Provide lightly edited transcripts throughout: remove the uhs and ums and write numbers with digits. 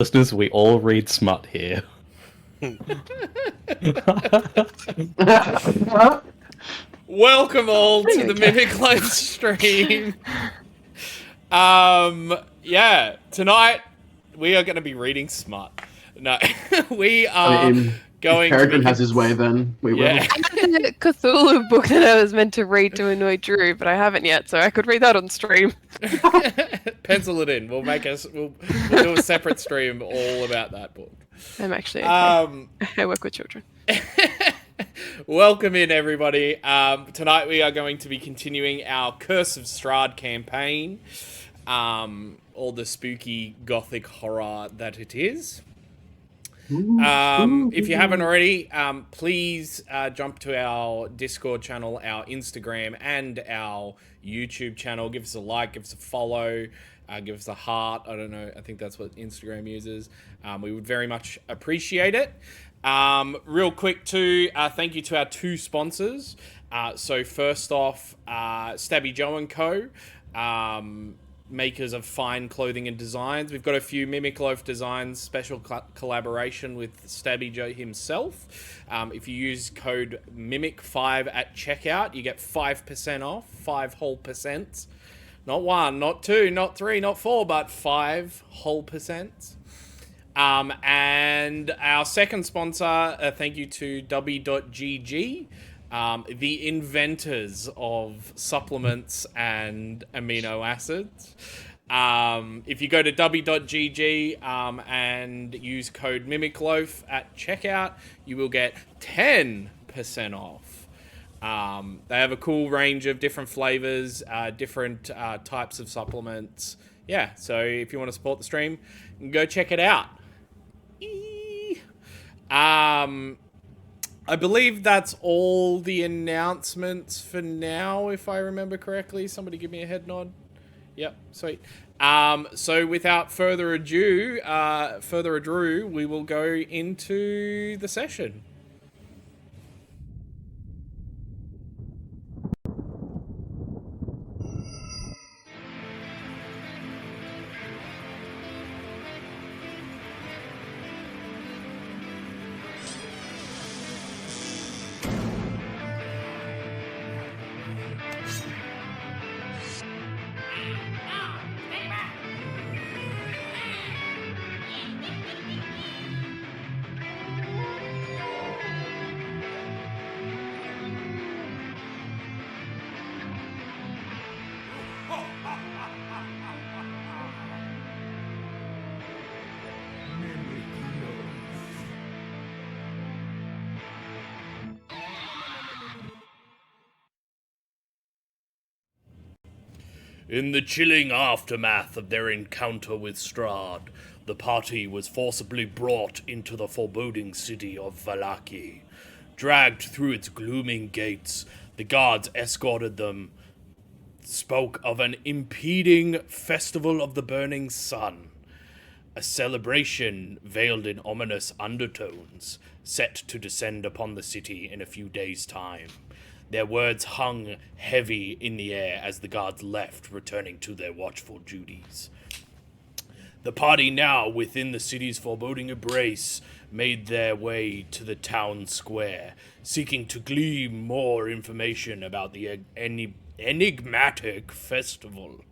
Listeners, we all read smut here. Welcome all to the Mimic Live stream. Yeah, tonight we are going to be reading smut. No, we are going to Peregrine has his way, then we will. I had the Cthulhu book that I was meant to read to annoy Drew, but I haven't yet, so I could read that on stream. Pencil it in. We'll do a separate stream all about that book. I'm actually okay. I work with children. Welcome in, everybody. Tonight we are going to be continuing our Curse of Strahd campaign. All the spooky gothic horror that it is. If you haven't already, please jump to our Discord channel, our Instagram, and our YouTube channel. Give us a like, give us a follow, give us a heart. I don't know. I think that's what Instagram uses. We would very much appreciate it. Real quick too, thank you to our two sponsors. So first off, Stabby Joe & Co. Makers of fine clothing and designs. We've got a few Mimic Loaf designs, special collaboration with Stabby Joe himself. If you use code MIMIC5 at checkout, you get 5% off, 5 whole percent. Not 1, not 2, not 3, not 4, but 5 whole percent. And our second sponsor, thank you to W.GG. The inventors of supplements and amino acids. If you go to w.gg and use code MimicLoaf at checkout, you will get 10% off. They have a cool range of different flavors, different types of supplements. Yeah, so if you want to support the stream, go check it out. I believe that's all the announcements for now, if I remember correctly. Somebody give me a head nod. Yep, sweet. So without further ado, we will go into the session. In the chilling aftermath of their encounter with Strahd, the party was forcibly brought into the foreboding city of Vallaki. Dragged through its glooming gates, the guards escorted them, spoke of an impeding festival of the burning sun, a celebration veiled in ominous undertones, set to descend upon the city in a few days' time. Their words hung heavy in the air as the guards left, returning to their watchful duties. The party, now within the city's foreboding embrace, made their way to the town square, seeking to glean more information about the enigmatic festival.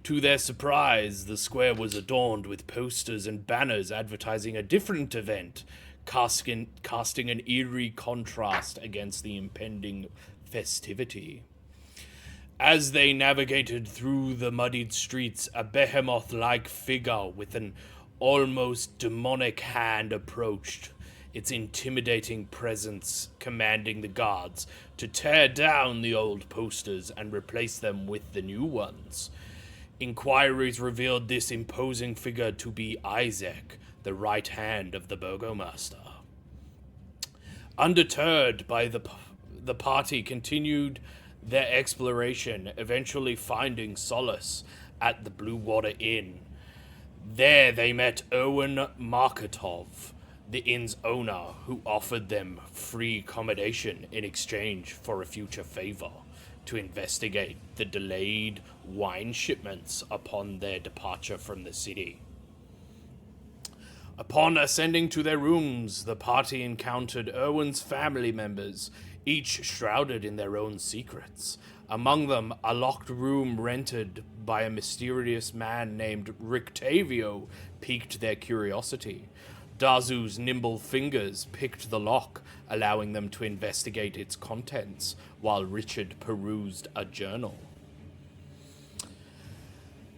To their surprise, the square was adorned with posters and banners advertising a different event, casting an eerie contrast against the impending festivity. As they navigated through the muddied streets, a behemoth-like figure with an almost demonic hand approached, its intimidating presence commanding the guards to tear down the old posters and replace them with the new ones. Inquiries revealed this imposing figure to be Isaac, the right hand of the burgomaster. Undeterred by the party continued their exploration, eventually finding solace at the Blue Water Inn. There they met Erwin Marketov, the inn's owner, who offered them free accommodation in exchange for a future favor to investigate the delayed wine shipments upon their departure from the city. Upon ascending to their rooms, the party encountered Erwin's family members, each shrouded in their own secrets. Among them, a locked room rented by a mysterious man named Rictavio piqued their curiosity. Dazu's nimble fingers picked the lock, allowing them to investigate its contents, while Richard perused a journal.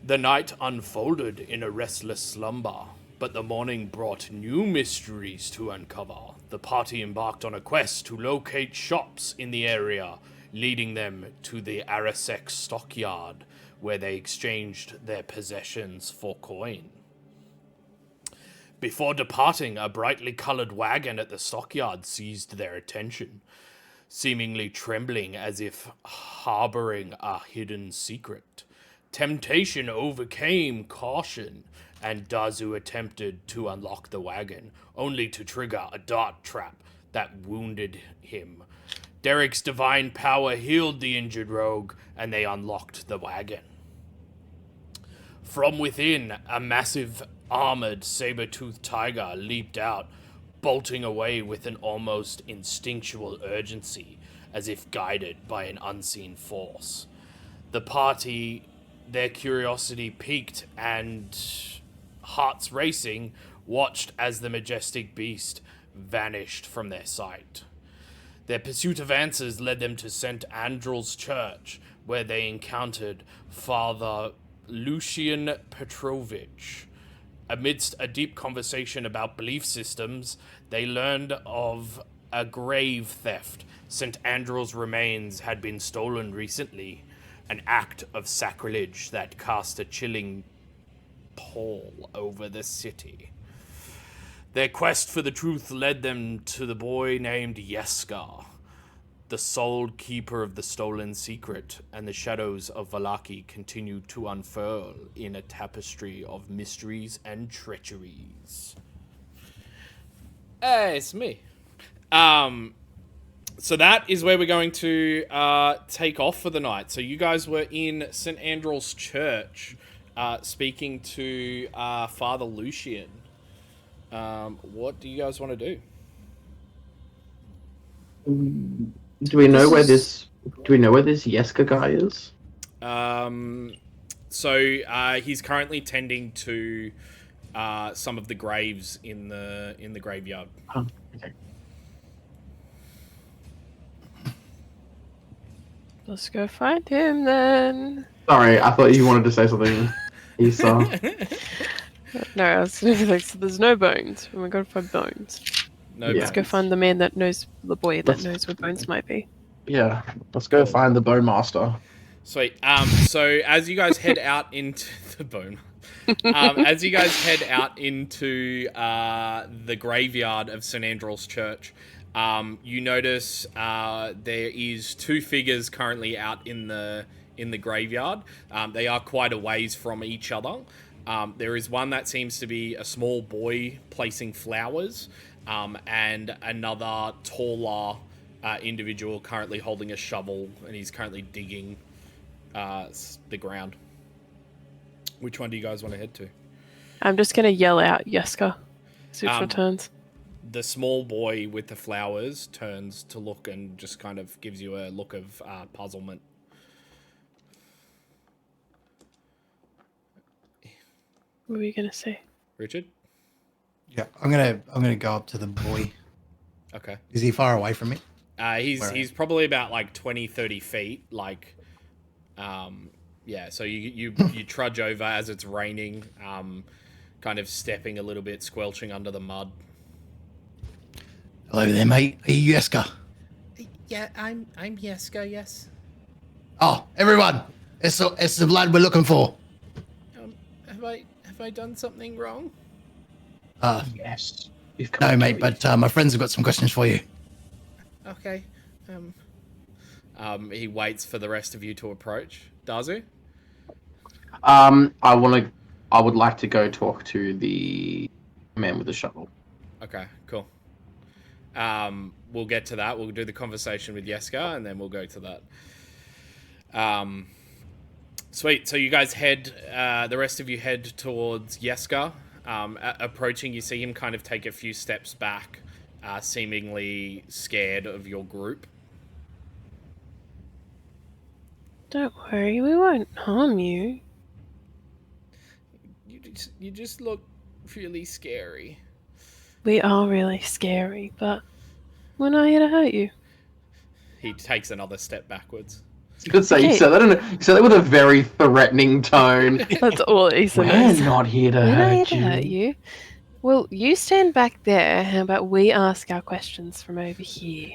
The night unfolded in a restless slumber, but the morning brought new mysteries to uncover. The party embarked on a quest to locate shops in the area, leading them to the Arasek stockyard, where they exchanged their possessions for coin. Before departing, a brightly colored wagon at the stockyard seized their attention, seemingly trembling as if harboring a hidden secret. Temptation overcame caution, and Dazu attempted to unlock the wagon, only to trigger a dart trap that wounded him. Derek's divine power healed the injured rogue, and they unlocked the wagon. From within, a massive armored saber-toothed tiger leaped out, bolting away with an almost instinctual urgency, as if guided by an unseen force. The party, their curiosity piqued and hearts racing, watched as the majestic beast vanished from their sight. Their pursuit of answers led them to St Andral's church, where they encountered Father Lucian Petrovich. Amidst a deep conversation about belief systems, they learned of a grave theft. St Andral's remains had been stolen recently, an act of sacrilege that cast a chilling pall over the city. Their quest for the truth led them to the boy named Yeska, the sole keeper of the stolen secret, and the shadows of Vallaki continued to unfurl in a tapestry of mysteries and treacheries. It's me. So that is where we're going to take off for the night. So you guys were in St Andrew's Church, speaking to Father Lucian. What do you guys want to do? Do we know where this Yeska guy is? So he's currently tending to some of the graves in the graveyard. Oh, okay. Let's go find him then. Sorry, I thought you wanted to say something. Esau. No, I was gonna be like, so there's no bones. And we gotta find bones. No, Yeah. Let's go find the man that knows, the boy that knows where bones might be. Yeah, let's go find the Bone Master. Sweet. So as you guys head out into the bone, as you guys head out into the graveyard of St Andrew's Church, you notice there is two figures currently out in the graveyard. They are quite a ways from each other. There is one that seems to be a small boy placing flowers, and another taller individual currently holding a shovel, and he's currently digging the ground. Which one do you guys want to head to? I'm just gonna yell out Yeska. See which one turns. The small boy with the flowers turns to look and just kind of gives you a look of puzzlement. What were you gonna say? Richard? Yeah, I'm gonna go up to the boy. Okay. Is he far away from me? He's probably about like 20, 30 feet. Like, yeah. So you trudge over as it's raining, kind of stepping a little bit, squelching under the mud. Hello there, mate. Are you Yeska? Yeah, I'm Yeska. Yes. Oh, everyone! It's the blood we're looking for. Have I done something wrong? Yes. No, mate. But my friends have got some questions for you. Okay. He waits for the rest of you to approach. Dazu? I would like to go talk to the man with the shovel. Okay, cool. We'll get to that. We'll do the conversation with Yeska, and then we'll go to that. Sweet. So you guys head, the rest of you head towards Yeska. approaching. You see him kind of take a few steps back, seemingly scared of your group. Don't worry, we won't harm you. You just look really scary. We are really scary, but we're not here to hurt you. He takes another step backwards. I was gonna say, you said that with a very threatening tone. That's all Ethan We're knows. not here to We're not here hurt to you. hurt you. Well, you stand back there. How about we ask our questions from over here?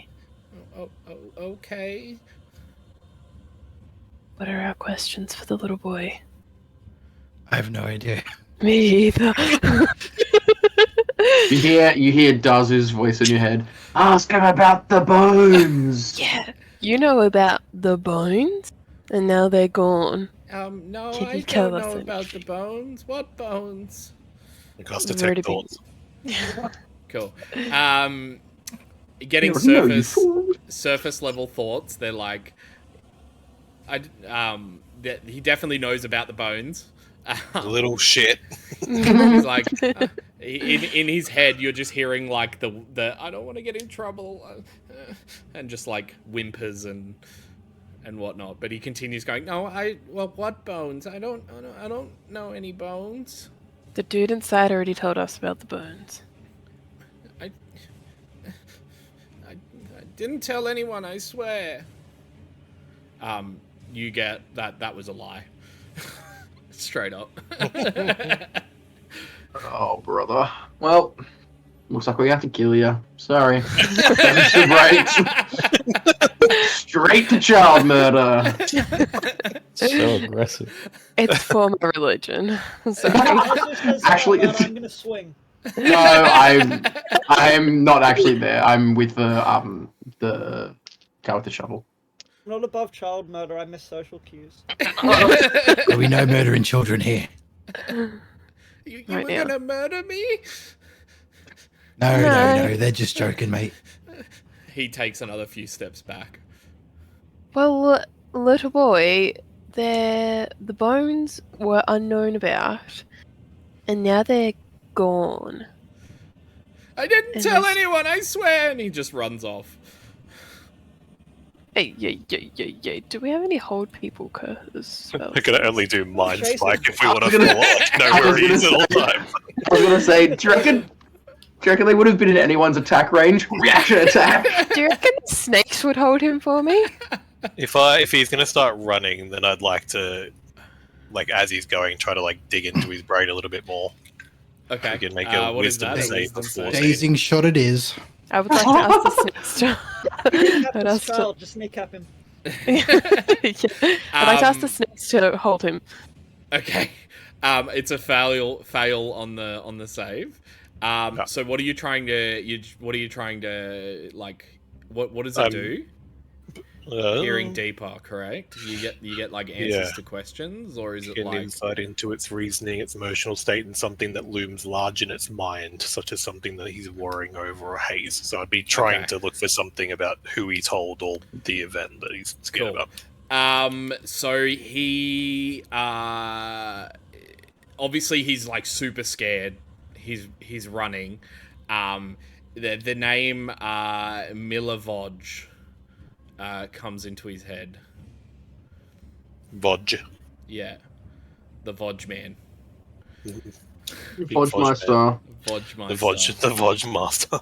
Okay. What are our questions for the little boy? I have no idea. Me either. You hear Dazu's voice in your head. Ask him about the bones. Yeah, you know about the bones, and now they're gone. No, Can I you don't tell know us about the bones. What bones? It costs Where detect to thoughts. Cool. Getting No, you fool. surface level thoughts. They're like, that he definitely knows about the bones. Little shit. He's like, in his head, you're just hearing like the I don't want to get in trouble, and just like whimpers and whatnot. But he continues going, no, what bones? I don't know any bones. The dude inside already told us about the bones. I didn't tell anyone, I swear. You get that was a lie. Straight up. Oh, brother. Well, looks like we have to kill you. Sorry. Straight to child murder. So aggressive. It's for my religion. Sorry. Actually, I'm it's- gonna swing. No, I'm not actually there. I'm with the guy with the shovel. I'm not above child murder. I miss social cues. But we know murdering children here. You Right were now. gonna murder me? No, they're just joking, mate. He takes another few steps back. Well, little boy, the bones were unknown about, and now they're gone. I didn't And tell this- anyone, I swear! And he just runs off. Hey, yeah. Do we have any hold people curse spells? We're gonna only do mind Chase spike him. if we want to I was gonna- know I where was he is at gonna all times. I was gonna say, do you reckon they would have been in anyone's attack range? Reaction attack. Do you reckon snakes would hold him for me? If he's gonna start running, then I'd like to, like as he's going, try to like dig into his brain a little bit more. Okay. We can make a what is wisdom that? save Wisdom before save. Dazing shot it is. I would like to ask the snakes to. Captain I'd ask to- Strahd, just kneecap him. Yeah. I'd like to ask the Um, snakes to hold him. Okay. It's a fail on the save. So what are you trying to like what does it do? Hearing deeper, correct? You get like answers Yeah. to questions, or is it Get like insight into its reasoning, its emotional state, and something that looms large in its mind, such as something that he's worrying over or hates. So I'd be trying Okay. to look for something about who he told or the event that he's scared Cool. about. So he obviously he's like super scared. He's running. The name Milavoj comes into his head. Vodge. Yeah. The Vodge man. Podgemeister. Vodge The Vodge master.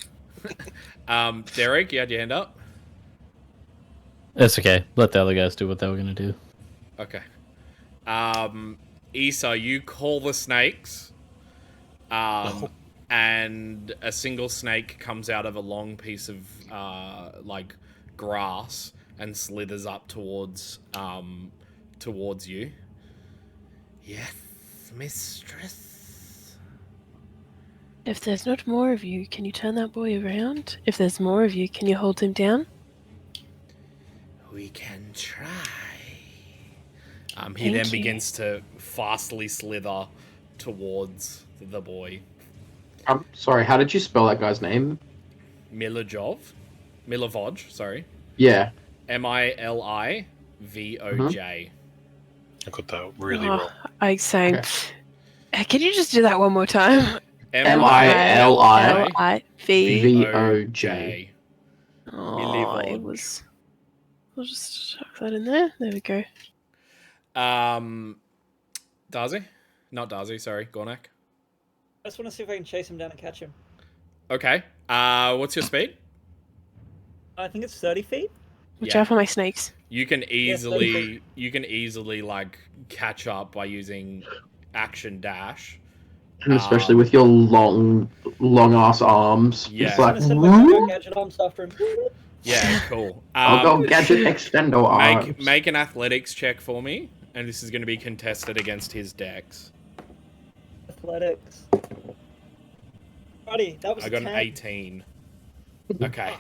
Derek, you had your hand up? It's okay. Let the other guys do what they were gonna do. Okay. Issa, you call the snakes. And a single snake comes out of a long piece of like grass and slithers up towards you. Yes, mistress. If there's not more of you, can you turn that boy around? If there's more of you, can you hold him down? We can try. He Thank then you. begins to fastly slither towards the boy. I'm sorry, how did you spell that guy's name? Milavoj, sorry. Yeah. Milivoj. I got that really Oh, wrong. I say, Okay. can you just do that one more time? Milivoj. VOJ. Oh, it was. We'll just chuck that in there. There we go. Darcy? Not Darcy, sorry, Gornak. I just want to see if I can chase him down and catch him. Okay. What's your speed? I think it's 30 feet. Watch Yeah. out for my snakes. You can easily like catch up by using action dash. Especially with your long ass arms. Yeah. It's I'm like, gonna send my Go gadget arms after him. Yeah, cool. I'll go gadget extendo arms. Make an athletics check for me, and this is going to be contested against his dex. Athletics. Buddy, that was I got an 10. 18. Okay.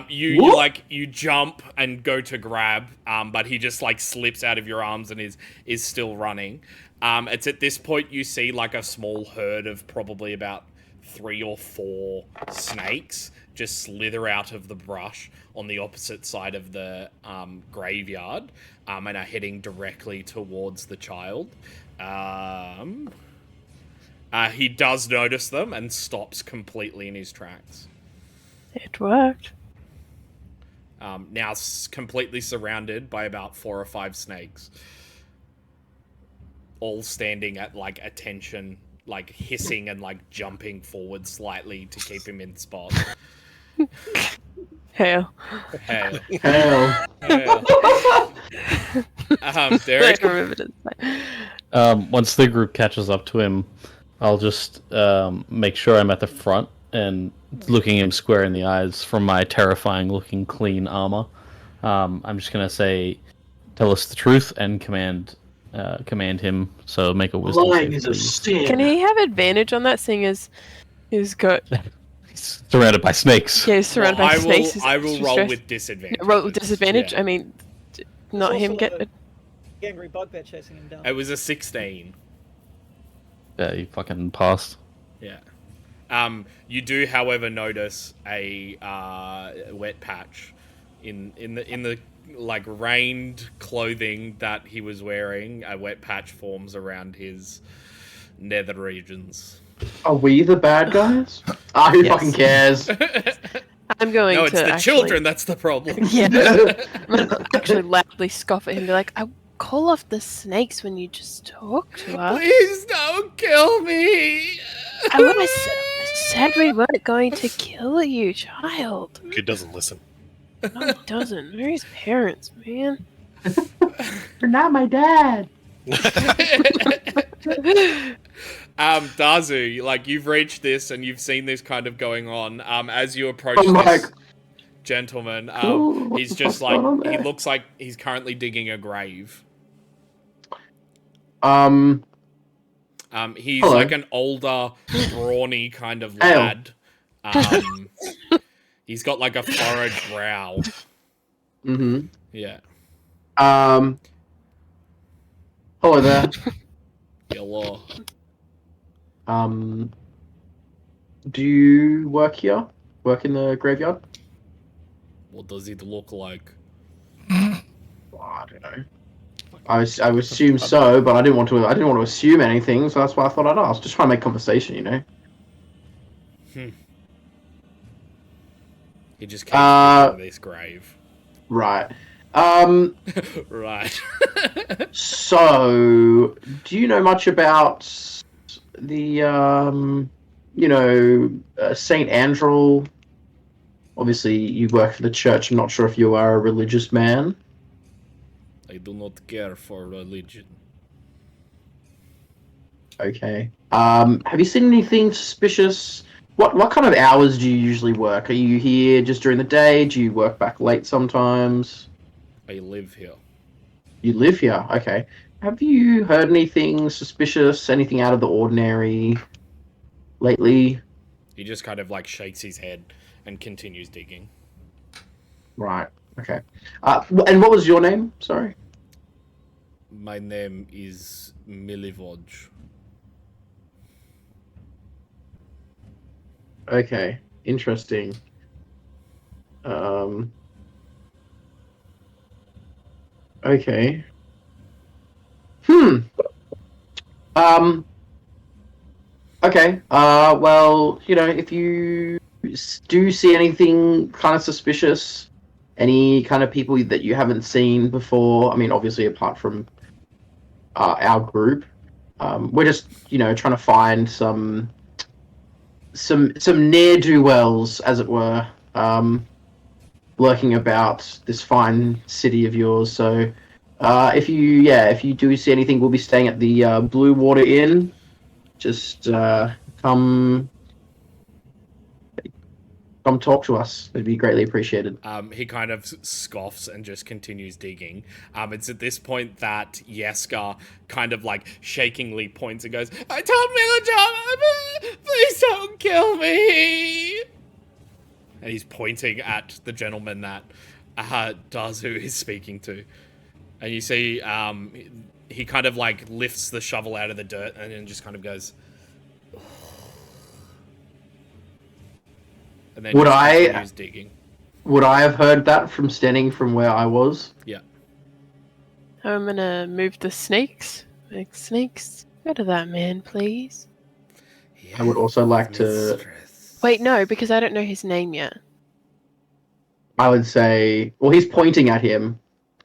You jump and go to grab, but he just like slips out of your arms and is still running. It's at this point you see like a small herd of probably about 3 or 4 snakes just slither out of the brush on the opposite side of the graveyard, and are heading directly towards the child. He does notice them and stops completely in his tracks. It worked. Now completely surrounded by about 4 or 5 snakes, all standing at like attention, like hissing and like jumping forward slightly to keep him in spot. Hell. Hell. Hell. Derek. I remember this. Once the group catches up to him, I'll just make sure I'm at the front and looking him square in the eyes from my terrifying-looking clean armor. I'm just gonna say, "Tell us the truth," and command him. So make a wisdom Lying save, is a please. sin. Can he have advantage on that, seeing as he's got... He's surrounded by snakes. Yeah, he's surrounded by snakes. He's I will extra roll stressed. with disadvantage. Roll with disadvantage? Yeah. I mean, not There's him also get... a angry bugbear chasing him down. It was a 16. Yeah, you fucking passed. Yeah. You do, however, notice a wet patch in the like rained clothing that he was wearing. A wet patch forms around his nether regions. Are we the bad guys? Who Yes. fucking cares? I'm going No, to it's the actually... children that's the problem. Yeah. I'm gonna actually loudly scoff at him and be like, I call off the snakes when you just talk to us. Please don't kill me. I said we weren't going to kill you, child. Kid doesn't listen. No, he doesn't. Where are his parents, man? You're not my dad. Dazu, like you've reached this and you've seen this kind of going on. As you approach I'm this like, gentleman, "Ooh, what he's the just fuck's going on like he there?" looks like he's currently digging a grave. He's Hello. like an older, brawny kind of Hail. lad. He's got like a furrowed brow. Mm-hmm. Yeah. Hello there. Hello. Do you work here? Work in the graveyard? What does it look like? Oh, I don't know. I would assume so, but I didn't want to assume anything, so that's why I thought I'd ask. Just trying to make conversation, you know. He just keeps digging this grave. Right. Right. So, do you know much about the St Andral? Obviously, you work for the church. I'm not sure if you are a religious man. I do not care for religion. Okay. Have you seen anything suspicious? What kind of hours do you usually work? Are you here just during the day? Do you work back late sometimes? I live here. You live here. Okay. Have you heard anything suspicious? Anything out of the ordinary lately? He just kind of like shakes his head and continues digging. Right. Okay. And what was your name? Sorry. My name is Milivoj. Okay. Interesting. Okay. Okay. Well, if you do see anything kind of suspicious, any kind of people that you haven't seen before, I mean, obviously apart from our group, we're just trying to find some ne'er do wells, as it were, lurking about this fine city of yours. So, if you do see anything, we'll be staying at the Blue Water Inn. Just come talk to us. It'd be greatly appreciated. He kind of scoffs and just continues digging. It's at this point that Yeska kind of like shakingly points and goes, "I told Milajama, please don't kill me!" And he's pointing at the gentleman that Dazu is speaking to. And you see he kind of like lifts the shovel out of the dirt and then just kind of goes... And then continues digging. Would I have heard that from standing from where I was? Yeah. I'm gonna move the snakes. Like, snakes, go to that man, please. I would also like to... Wait, no, because I don't know his name yet. I would say... Well, he's pointing at him,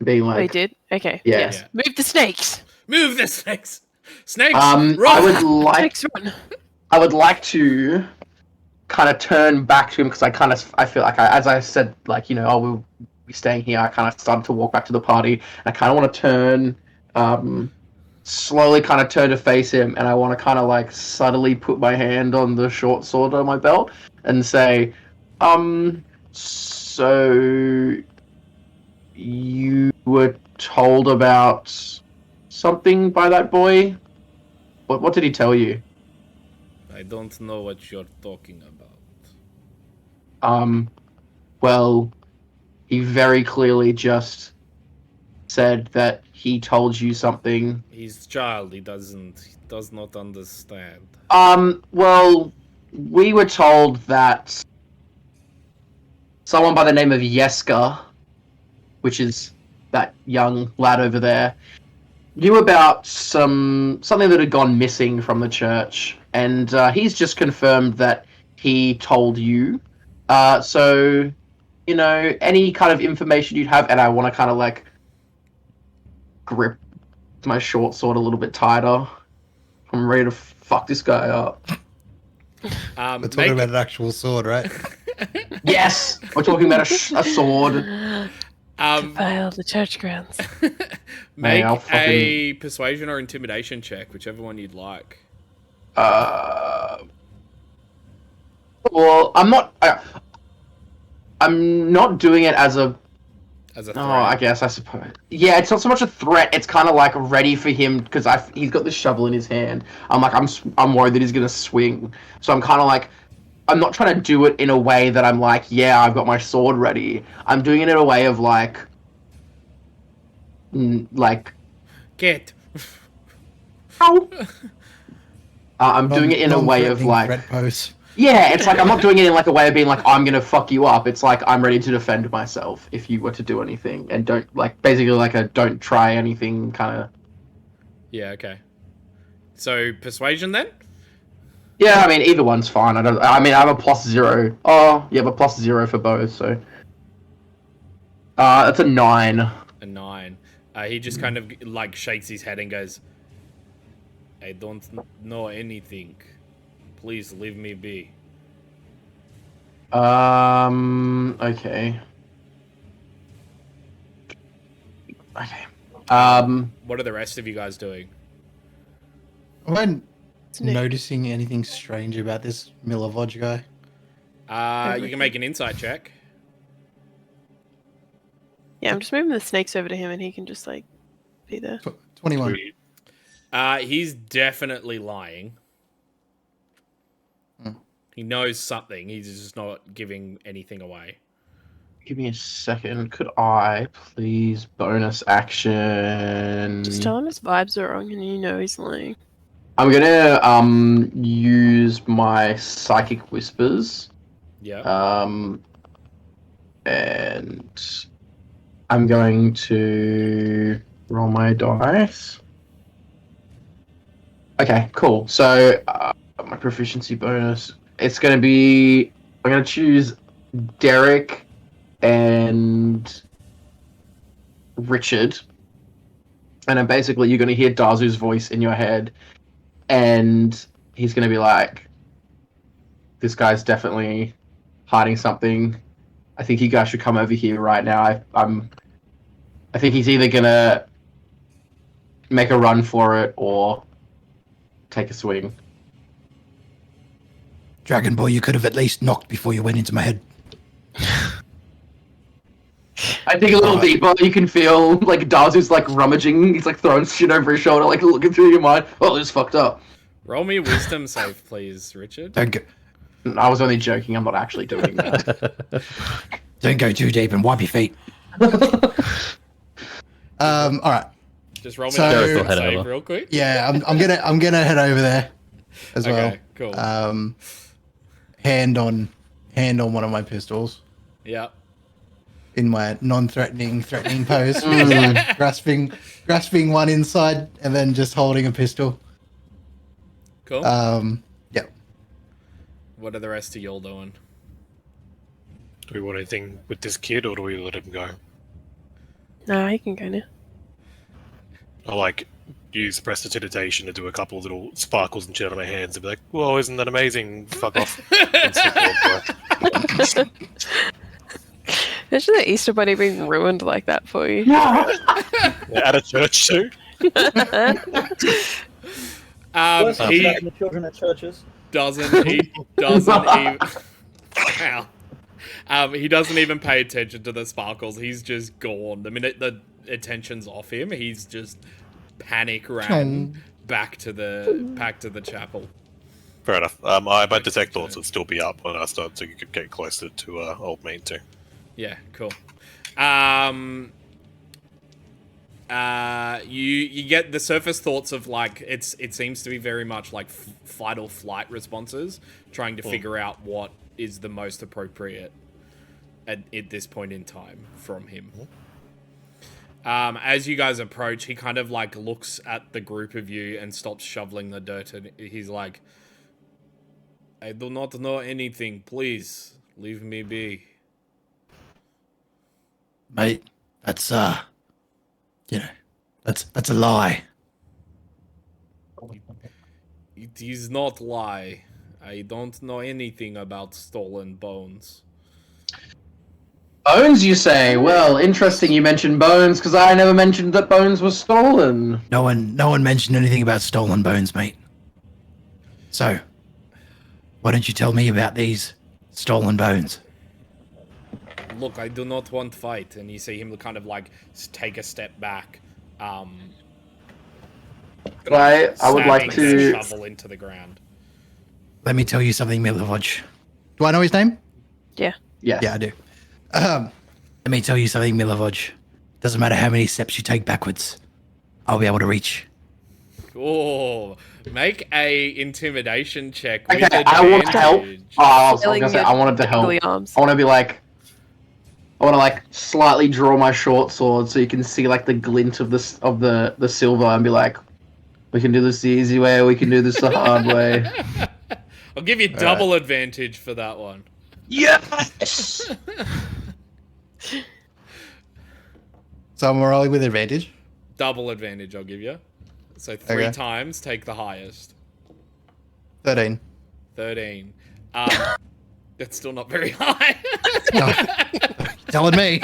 being like... Oh, he did? Okay, Yeah. yes. Move the snakes! Move the snakes! Snakes, I run! Snakes, run! I would like to kind of turn back to him because I feel like as I said, like, we'll be staying here. I kind of started to walk back to the party. I kind of want to turn, slowly kind of turn to face him, and I want to kind of like subtly put my hand on the short sword on my belt and say, so you were told about something by that boy? What did he tell you? I don't know what you're talking about. Well, he very clearly just said that he told you something. He's a child, he does not understand. Well, we were told that someone by the name of Yeska, which is that young lad over there, knew about something that had gone missing from the church, and he's just confirmed that he told you. So, any kind of information you'd have, and I want to kind of like grip my short sword a little bit tighter. I'm ready to fuck this guy up. We're talking about an actual sword, right? Yes, we're talking about a sword. Defile the church grounds. Make I'll fucking... a persuasion or intimidation check, whichever one you'd like. Well, I'm not doing it as a threat. Oh, I guess, I suppose. Yeah, it's not so much a threat. It's kind of like ready for him because he's got this shovel in his hand. I'm worried that he's gonna swing. So I'm kind of like, I'm not trying to do it in a way that I'm like, yeah, I've got my sword ready. I'm doing it in a way of like, Get. ow. I'm doing it in a way of like, Red pose. yeah, it's like I'm not doing it in like a way of being like I'm gonna fuck you up. It's like I'm ready to defend myself if you were to do anything, and don't like basically like a don't try anything kind of. Yeah, okay. So persuasion then? Yeah, I mean either one's fine. I mean I have a +0. Oh, you have a +0 for both, so. That's a 9. A 9. He just kind of like shakes his head and goes, "I don't know anything. Please leave me be." Okay. Okay. What are the rest of you guys doing? I wasn't Nick. noticing anything strange about this Milovoj guy. You can make an insight check. Yeah, I'm just moving the snakes over to him and he can just, like, be there. 21. He's definitely lying. He knows something. He's just not giving anything away. Give me a second. Could I please bonus action? Just tell him his vibes are wrong and he's lying. I'm gonna use my psychic whispers. Yeah. And I'm going to roll my dice. Okay, cool. So my proficiency bonus. It's going to be. I'm going to choose Derek and Richard. And then basically you're going to hear Dazu's voice in your head. And he's going to be like, this guy's definitely hiding something. I think you guys should come over here right now. I think he's either going to make a run for it or take a swing. Dragon Boy, you could have at least knocked before you went into my head. I dig a little deeper. You can feel like Dazu's like rummaging. He's like throwing shit over his shoulder, like looking through your mind. Oh, this is fucked up. Roll me a wisdom save, please, Richard. Don't go, I was only joking. I'm not actually doing that. don't go too deep and wipe your feet. All right. Just roll me So- a Derek will wisdom head save over. real quick. Yeah, I'm gonna head over there as well. Okay, cool. Hand on one of my pistols Yeah. in my non-threatening pose, grasping one inside and then just holding a pistol. Cool. Yeah. What are the rest of y'all doing? Do we want anything with this kid, or do we let him go? No, he can go now. I like use prestidigitation to do a couple of little sparkles and shit on my hands and be like, "Whoa, isn't that amazing? Fuck off!" And skip over. Imagine the Easter Bunny being ruined like that for you. Yeah, at a church too. Worse than He the children at churches. doesn't even. Ow. He doesn't even pay attention to the sparkles. He's just gone. The minute the attention's off him, he's just panic ran back to the chapel. Fair enough. My detect thoughts would still be up when I start, so you could get closer to old mate too. Yeah, cool. You get the surface thoughts of like it seems to be very much like fight or flight responses, trying to figure out what is the most appropriate at this point in time from him. As you guys approach, he kind of like looks at the group of you and stops shoveling the dirt, and he's like, "I do not know anything. Please leave me be." Mate, that's that's a lie. It is not lie. I don't know anything about stolen bones. Bones, you say? Well, interesting you mentioned bones, because I never mentioned that bones were stolen. No one mentioned anything about stolen bones, mate. So, why don't you tell me about these stolen bones? Look, I do not want fight. And you see him kind of like take a step back. I would like stabbing the to... shovel into the ground. Let me tell you something, Milovoj. Do I know his name? Yeah. Yes. Yeah, I do. Let me tell you something, Milovoj. Doesn't matter how many steps you take backwards, I'll be able to reach. Oh, make a intimidation check. Okay, with I want to help. advantage. Oh, I was Feeling gonna say, your I wanted to help. tingly arms. I want to be like... I want to like slightly draw my short sword so you can see like the glint of the silver and be like, we can do this the easy way or we can do this the hard way. I'll give you double advantage for that one. Yes! So I'm rolling with advantage. Double advantage, I'll give you. So 3 Okay. times, take the highest. 13. 13. That's still not very high. Telling me.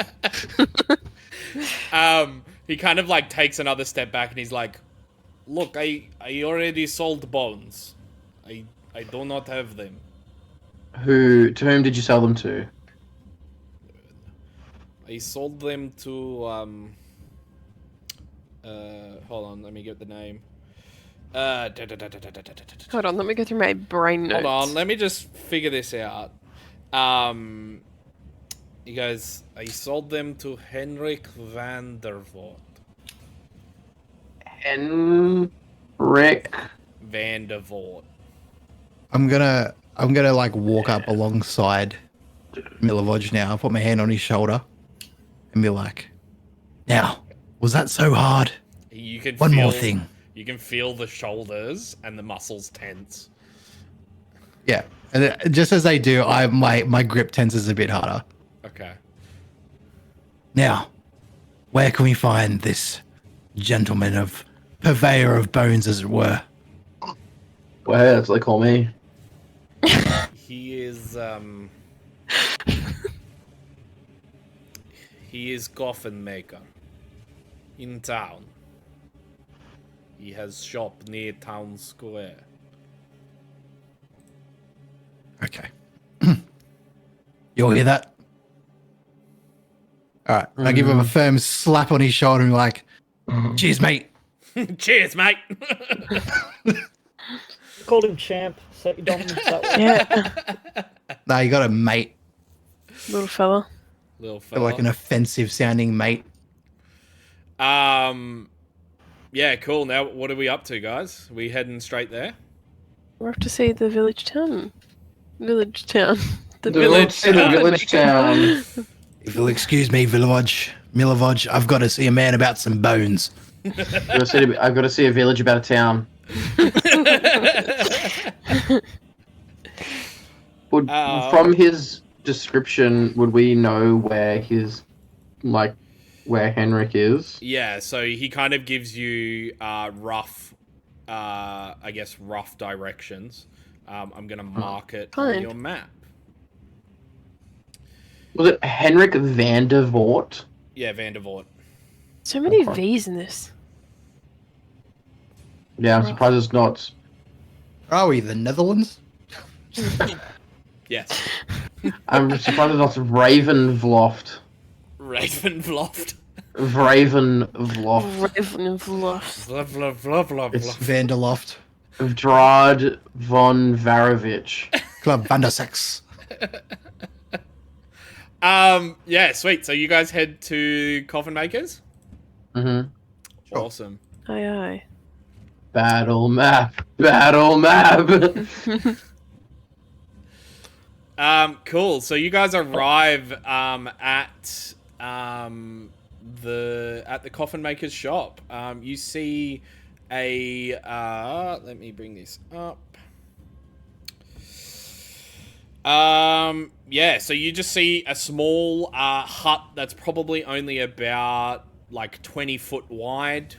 He kind of like takes another step back and he's like, "Look, I already sold bones. I do not have them." To whom did you sell them to? I sold them to hold on, let me get the name. Hold on, let me go through my brain notes. Hold on, let me just figure this out. You guys, I sold them to Henrik van der Voort. Henrik. Van der Voort. I'm gonna like walk up alongside Milovoj now. I'll put my hand on his shoulder and be like, "Now, was that so hard? You can One feel, more thing." You can feel the shoulders and the muscles tense. Yeah. And just as they do, my grip tenses a bit harder. Okay. Now, where can we find this gentleman of purveyor of bones, as it were? Well, that's what they call me. He is he is coffin maker in town. He has shop near town square. Okay. You'll hear that? All right. I give him a firm slap on his shoulder and be like, cheers, mate. Cheers, mate. Called him champ. Set your dominance that way. Yeah, Nah, you got a mate. little fella. Little Got fella. like an offensive sounding mate. Yeah, cool. Now, what are we up to, guys? We heading straight there? We're off to see the village town. Village town. The village In the town. village town. If you'll excuse me, Milovoj, I've got to see a man about some bones. I've got to see a village about a town. From his description, would we know where where Henrik is? Yeah, so he kind of gives you rough directions. I'm gonna mark it on Fine. your map. Was it Henrik van der Voort? Yeah, Vandervoort. So many Okay. V's in this. Yeah, I'm surprised it's not. Are we the Netherlands? Yes. I'm surprised it's not Ravenvloft. Ravenvloft. Ravenvloft. Ravenvloft. Blah, blah, blah, blah, It's blah. Vanderloft. Strahd von Varovich. Club Vandersex. Yeah, sweet. So you guys head to Coffin Makers? Mm-hmm. Awesome. Aye, aye. Battle map. Battle map. Cool. So you guys arrive at the Coffin Maker's shop. You see a let me bring this up. Yeah, so you just see a small hut that's probably only about like 20 foot wide.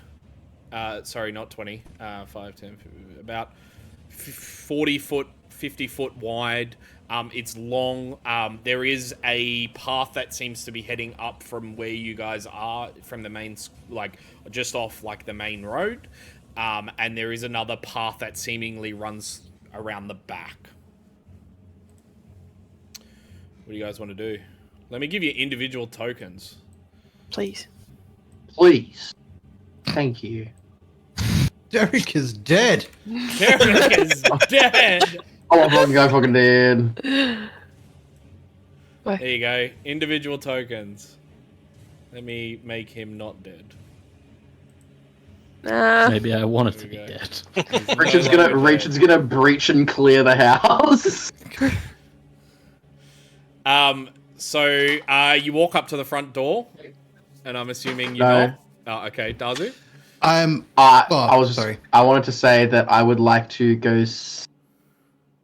Sorry, not 20. 5, 10, about 40 foot, 50 foot wide. It's long. There is a path that seems to be heading up from where you guys are, from the main, like, just off, like, the main road. And there is another path that seemingly runs around the back. What do you guys want to do? Let me give you individual tokens. Please. Please. Thank you. Derek is dead. Derek is dead! Oh, I fucking did. There you go. Individual tokens. Let me make him not dead. Nah. Maybe I wanted to be There we go. dead. Richard's gonna breach and clear the house. So you walk up to the front door, and I'm assuming you're No. not. Oh, okay, Dazu. Sorry. I wanted to say that I would like to go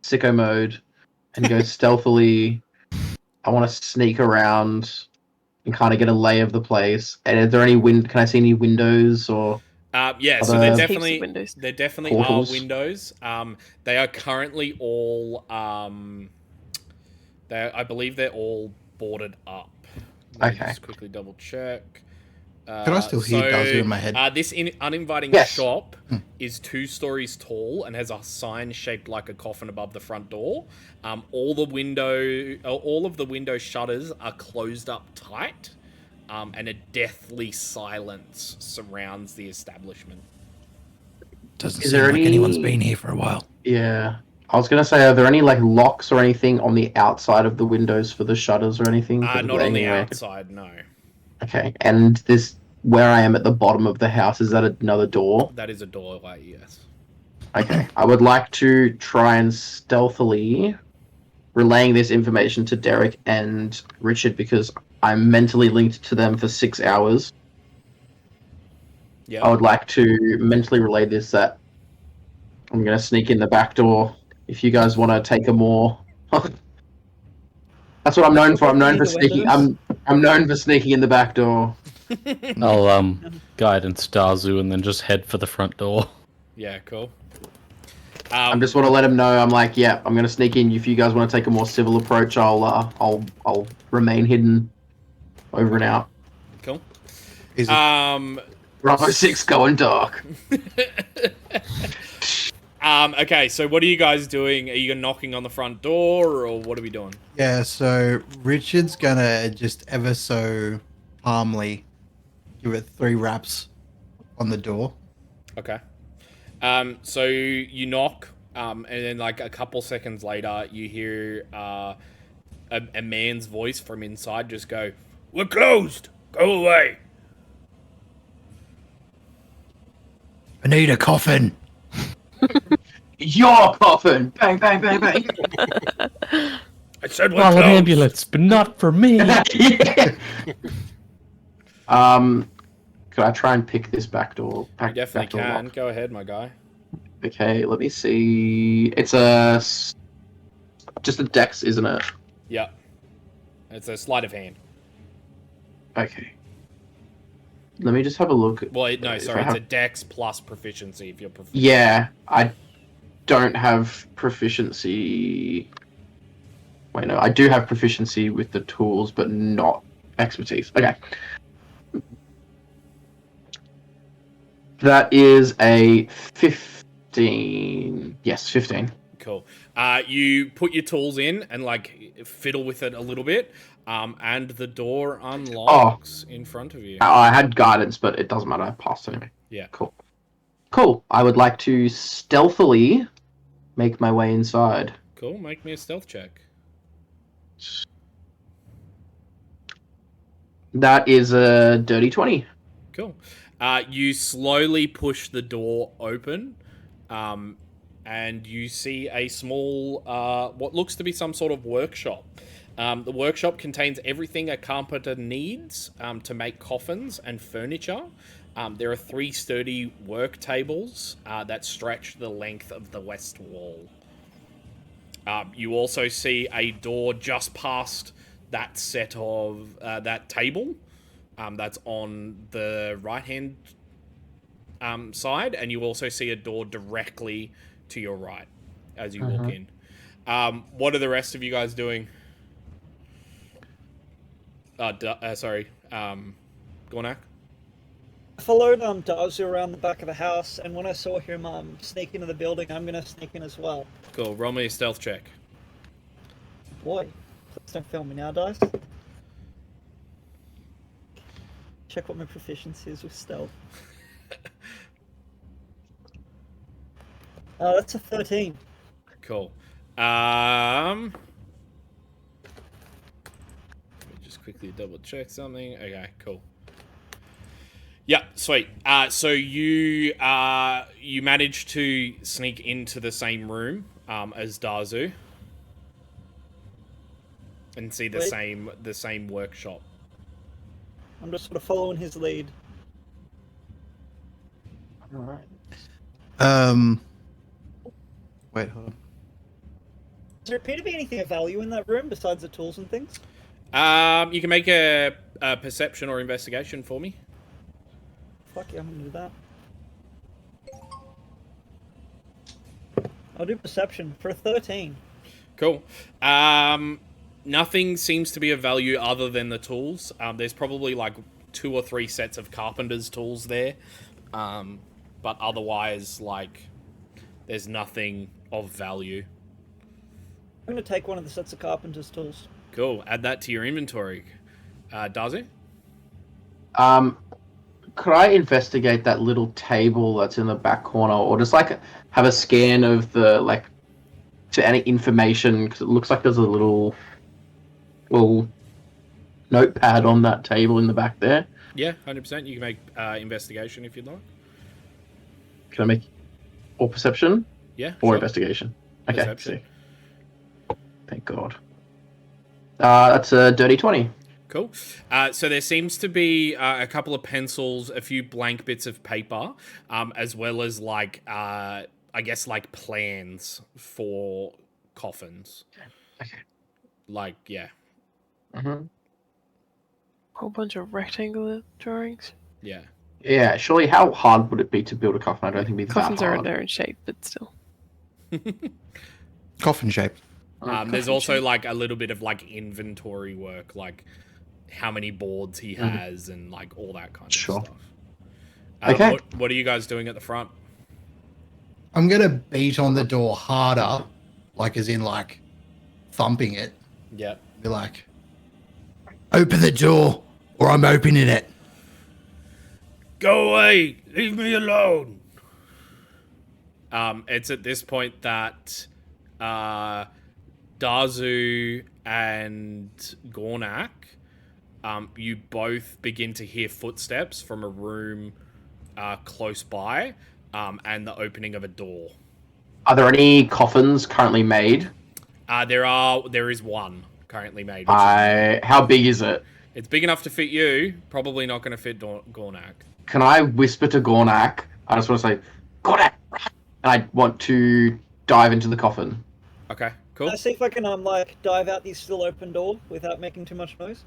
sicko mode and go stealthily. I want to sneak around and kind of get a lay of the place. And is there any can I see any windows or? Yeah, so Other- there Heaps of definitely windows. there definitely Portals. are windows. They are currently all I believe they're all boarded up. Let me Okay. just quickly double check. Can I still hear Dazu in my head? This uninviting Yes. shop is 2 stories tall and has a sign shaped like a coffin above the front door. All of the window shutters are closed up tight, and a deathly silence surrounds the establishment. Doesn't Is seem there like any- anyone's been here for a while. Yeah. I was gonna say, are there any like locks or anything on the outside of the windows for the shutters or anything? Not on the Anywhere? outside, no. Okay, and this where I am at the bottom of the house, is that another door? That is a doorway, yes. Okay, I would like to try and stealthily relaying this information to Derek and Richard because I'm mentally linked to them for 6 hours. Yeah. I would like to mentally relay this that I'm going to sneak in the back door If you guys want to take a more, that's what I'm known for. I'm known for The sneaking. windows. I'm known for sneaking in the back door. I'll guidance Dazu and then just head for the front door. Yeah, cool. I just want to let him know. I'm like, yeah, I'm gonna sneak in. If you guys want to take a more civil approach, I'll remain hidden. Over and out. Cool. Is it, Bravo 6 going dark. Okay, so what are you guys doing? Are you knocking on the front door, or what are we doing? yeah, so Richard's gonna just ever so calmly give it 3 raps on the door. Okay. So you knock, and then like a couple seconds later, you hear a man's voice from inside just go, "We're closed. Go away." I need a coffin. Your coffin! Bang, bang, bang, bang. I said we're Well, an closed. ambulance, but not for me. Yeah. Could I try and pick this back door? You definitely back door can. lock? Go ahead, my guy. Okay, let me see. It's just a dex, isn't it? Yeah. It's a sleight of hand. Okay. Let me just have a look. Well, If sorry, I it's have- a dex plus proficiency if you're proficient. Yeah, I don't have proficiency. Wait, no, I do have proficiency with the tools, but not expertise. Okay. That is a 15. Yes, 15. Cool. You put your tools in and like fiddle with it a little bit, and the door unlocks in front of you. I had guidance, but it doesn't matter. I passed anyway. Yeah. Cool. Cool. I would like to stealthily make my way inside. Cool. Make me a stealth check. That is a dirty 20. Cool. You slowly push the door open, and you see a small, what looks to be some sort of workshop. The workshop contains everything a carpenter needs to make coffins and furniture. There are 3 sturdy work tables that stretch the length of the west wall. You also see a door just past that set of that table that's on the right-hand side, and you also see a door directly to your right as you walk in. What are the rest of you guys doing? Sorry, Gornak? I followed Dazu around the back of the house, and when I saw him sneak into the building, I'm gonna sneak in as well. Cool. Roll me a stealth check. Boy, please don't fail me now, dice. Check what my proficiency is with stealth. That's a 13. Cool. Let me just quickly double check something. Okay, cool. Yeah, sweet. So you managed to sneak into the same room as Dazu and see the same workshop. I'm just sort of following his lead. Alright. Wait, hold on. Does there appear to be anything of value in that room besides the tools and things? You can make a perception or investigation for me. Fuck yeah, I'm gonna do that. I'll do perception for a 13. Cool. Nothing seems to be of value other than the tools. There's probably like 2 or 3 sets of carpenter's tools there. But otherwise, like, there's nothing of value. I'm gonna take one of the sets of carpenter's tools. Cool. Add that to your inventory. Does it? Could I investigate that little table that's in the back corner, or just like have a scan of the to any information? Because it looks like there's a little notepad on that table in the back there. Yeah, 100%. You can make investigation if you'd like. Can I make or perception Yeah. or sure. investigation? Okay. Perception. See. Thank God. That's a dirty 20. Cool. So there seems to be a couple of pencils, a few blank bits of paper, as well as like a I guess like plans for coffins. Okay. Like, yeah. Mm-hmm. Whole bunch of rectangular drawings. Yeah. Yeah, surely how hard would it be to build a coffin? I don't think it'd be Coffins that are in hard. their own shape, but still. Coffin shape. There's Coffin also shape. like a little bit of like inventory work, like how many boards he has and like all that kind of Sure. stuff. Okay. What are you guys doing at the front? I'm gonna beat on the door harder, like as in like thumping it. Yeah. Be like, open the door, or I'm opening it. Go away! Leave me alone! It's at this point that Dazu and Gornak, you both begin to hear footsteps from a room close by, and the opening of a door. Are there any coffins currently made? There is one currently made. Which How big is it? it's big enough to fit you. Probably not going to fit Gornak. Can I whisper to Gornak? I just want to say, Gornak! And I want to dive into the coffin. Okay, cool. Let's see if I can like dive out the still open door without making too much noise.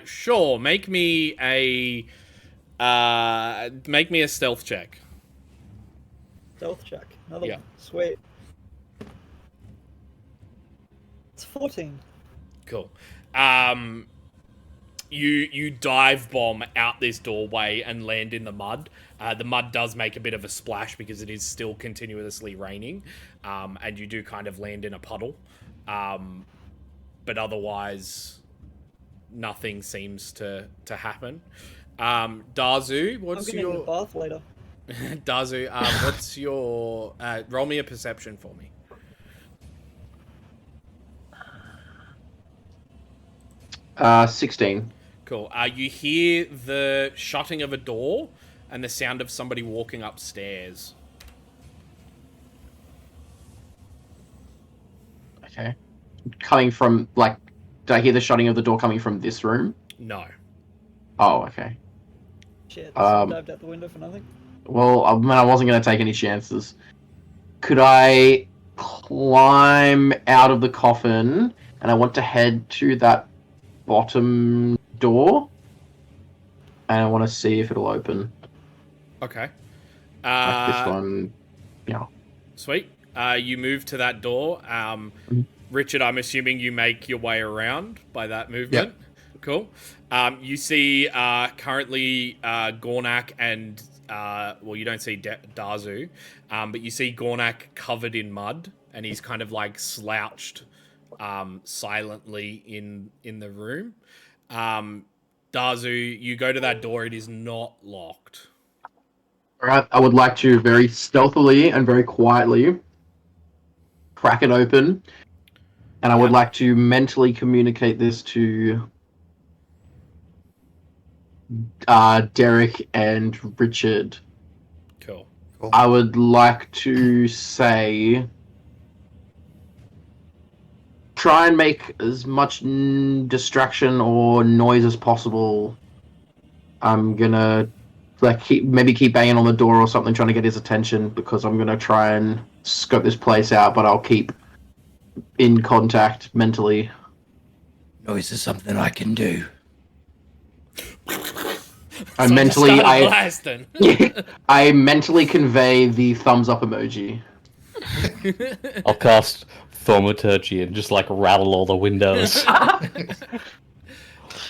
Sure. Make me a stealth check. Stealth check. Another Yeah. one. Sweet. It's 14. Cool. You dive bomb out this doorway and land in the mud. The mud does make a bit of a splash because it is still continuously raining, and you do kind of land in a puddle. But otherwise, nothing seems to happen. Dazu, I'm what's gonna need a your bath later. Dazu? What's your roll me a perception for me? Uh, 16. Cool. You hear the shutting of a door and the sound of somebody walking upstairs. Okay. Coming from, like, did I hear the shutting of the door coming from this room? No. Oh, okay. Shit, Um, dived out the window for nothing. Well, I wasn't going to take any chances. Could I climb out of the coffin and I want to head to that bottom door? And I want to see if it'll open. Okay. Like this one. Yeah. Sweet. You move to that door. Richard, I'm assuming you make your way around by that movement. Yep. Cool. You see currently Gornak and well, you don't see Dazu, but you see Gornak covered in mud, and he's kind of like slouched silently in the room. Dazu, you go to that door. It is not locked. Alright, I would like to very stealthily and very quietly crack it open. And I would like to mentally communicate this to Derek and Richard. Cool. I would like to say, try and make as much distraction or noise as possible. I'm gonna keep banging on the door or something, trying to get his attention, because I'm gonna try and scope this place out, but I'll keep in contact mentally. Noise is something I can do. I mentally convey the thumbs up emoji. I'll cast thaumaturgy and just like rattle all the windows.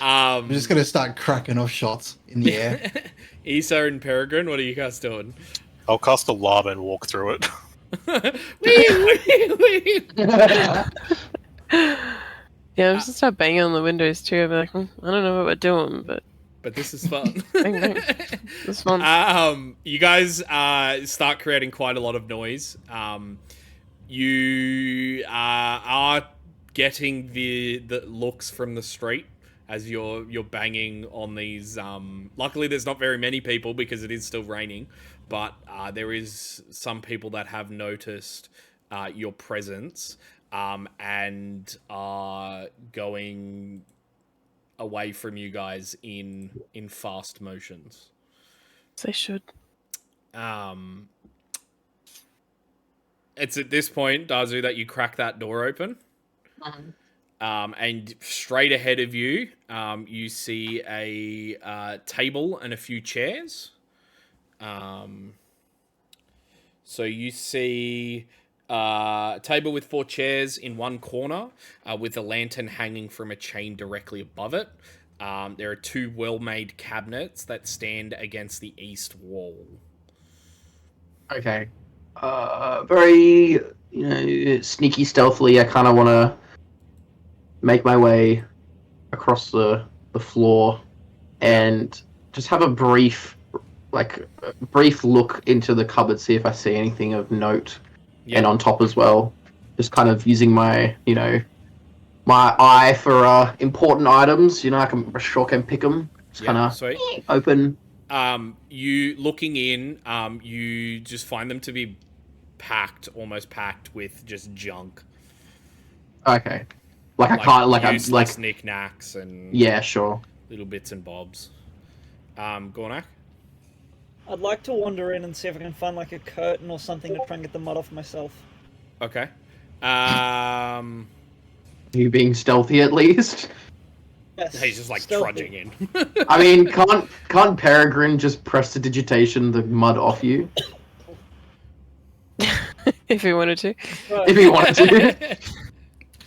I'm just gonna start cracking off shots in the air. Issa and Peregrine, what are you guys doing? I'll cast a lava and walk through it. Yeah, I'm just start banging on the windows too. I'll be like, I don't know what we're doing, but this is fun. bang, bang. This fun. You guys start creating quite a lot of noise. You are getting the looks from the street as you're banging on these. Luckily, there's not very many people because it is still raining, but there is some people that have noticed your presence and are going away from you guys in fast motions. They should. It's at this point, Dazu, that you crack that door open. And straight ahead of you, you see a table and a few chairs. So you see a table with 4 chairs in one corner, with a lantern hanging from a chain directly above it. There are 2 well-made cabinets that stand against the east wall. Okay. Very, sneaky, stealthily. I kind of want to make my way across the floor and just have a brief look into the cupboard, see if I see anything of note. Yep. And on top as well, just kind of using my, my eye for important items. I can pick them. Just kind of open. You looking in, you just find them to be almost packed with just junk. Okay. I can't useless knickknacks and yeah, sure, little bits and bobs. Gornak? I'd like to wander in and see if I can find like a curtain or something to try and get the mud off myself. Okay. You being stealthy at least? Yes. He's just like stealthy. trudging in. I mean, can't Peregrine just prestidigitation the mud off you? If he wanted to. Right. If he wanted to.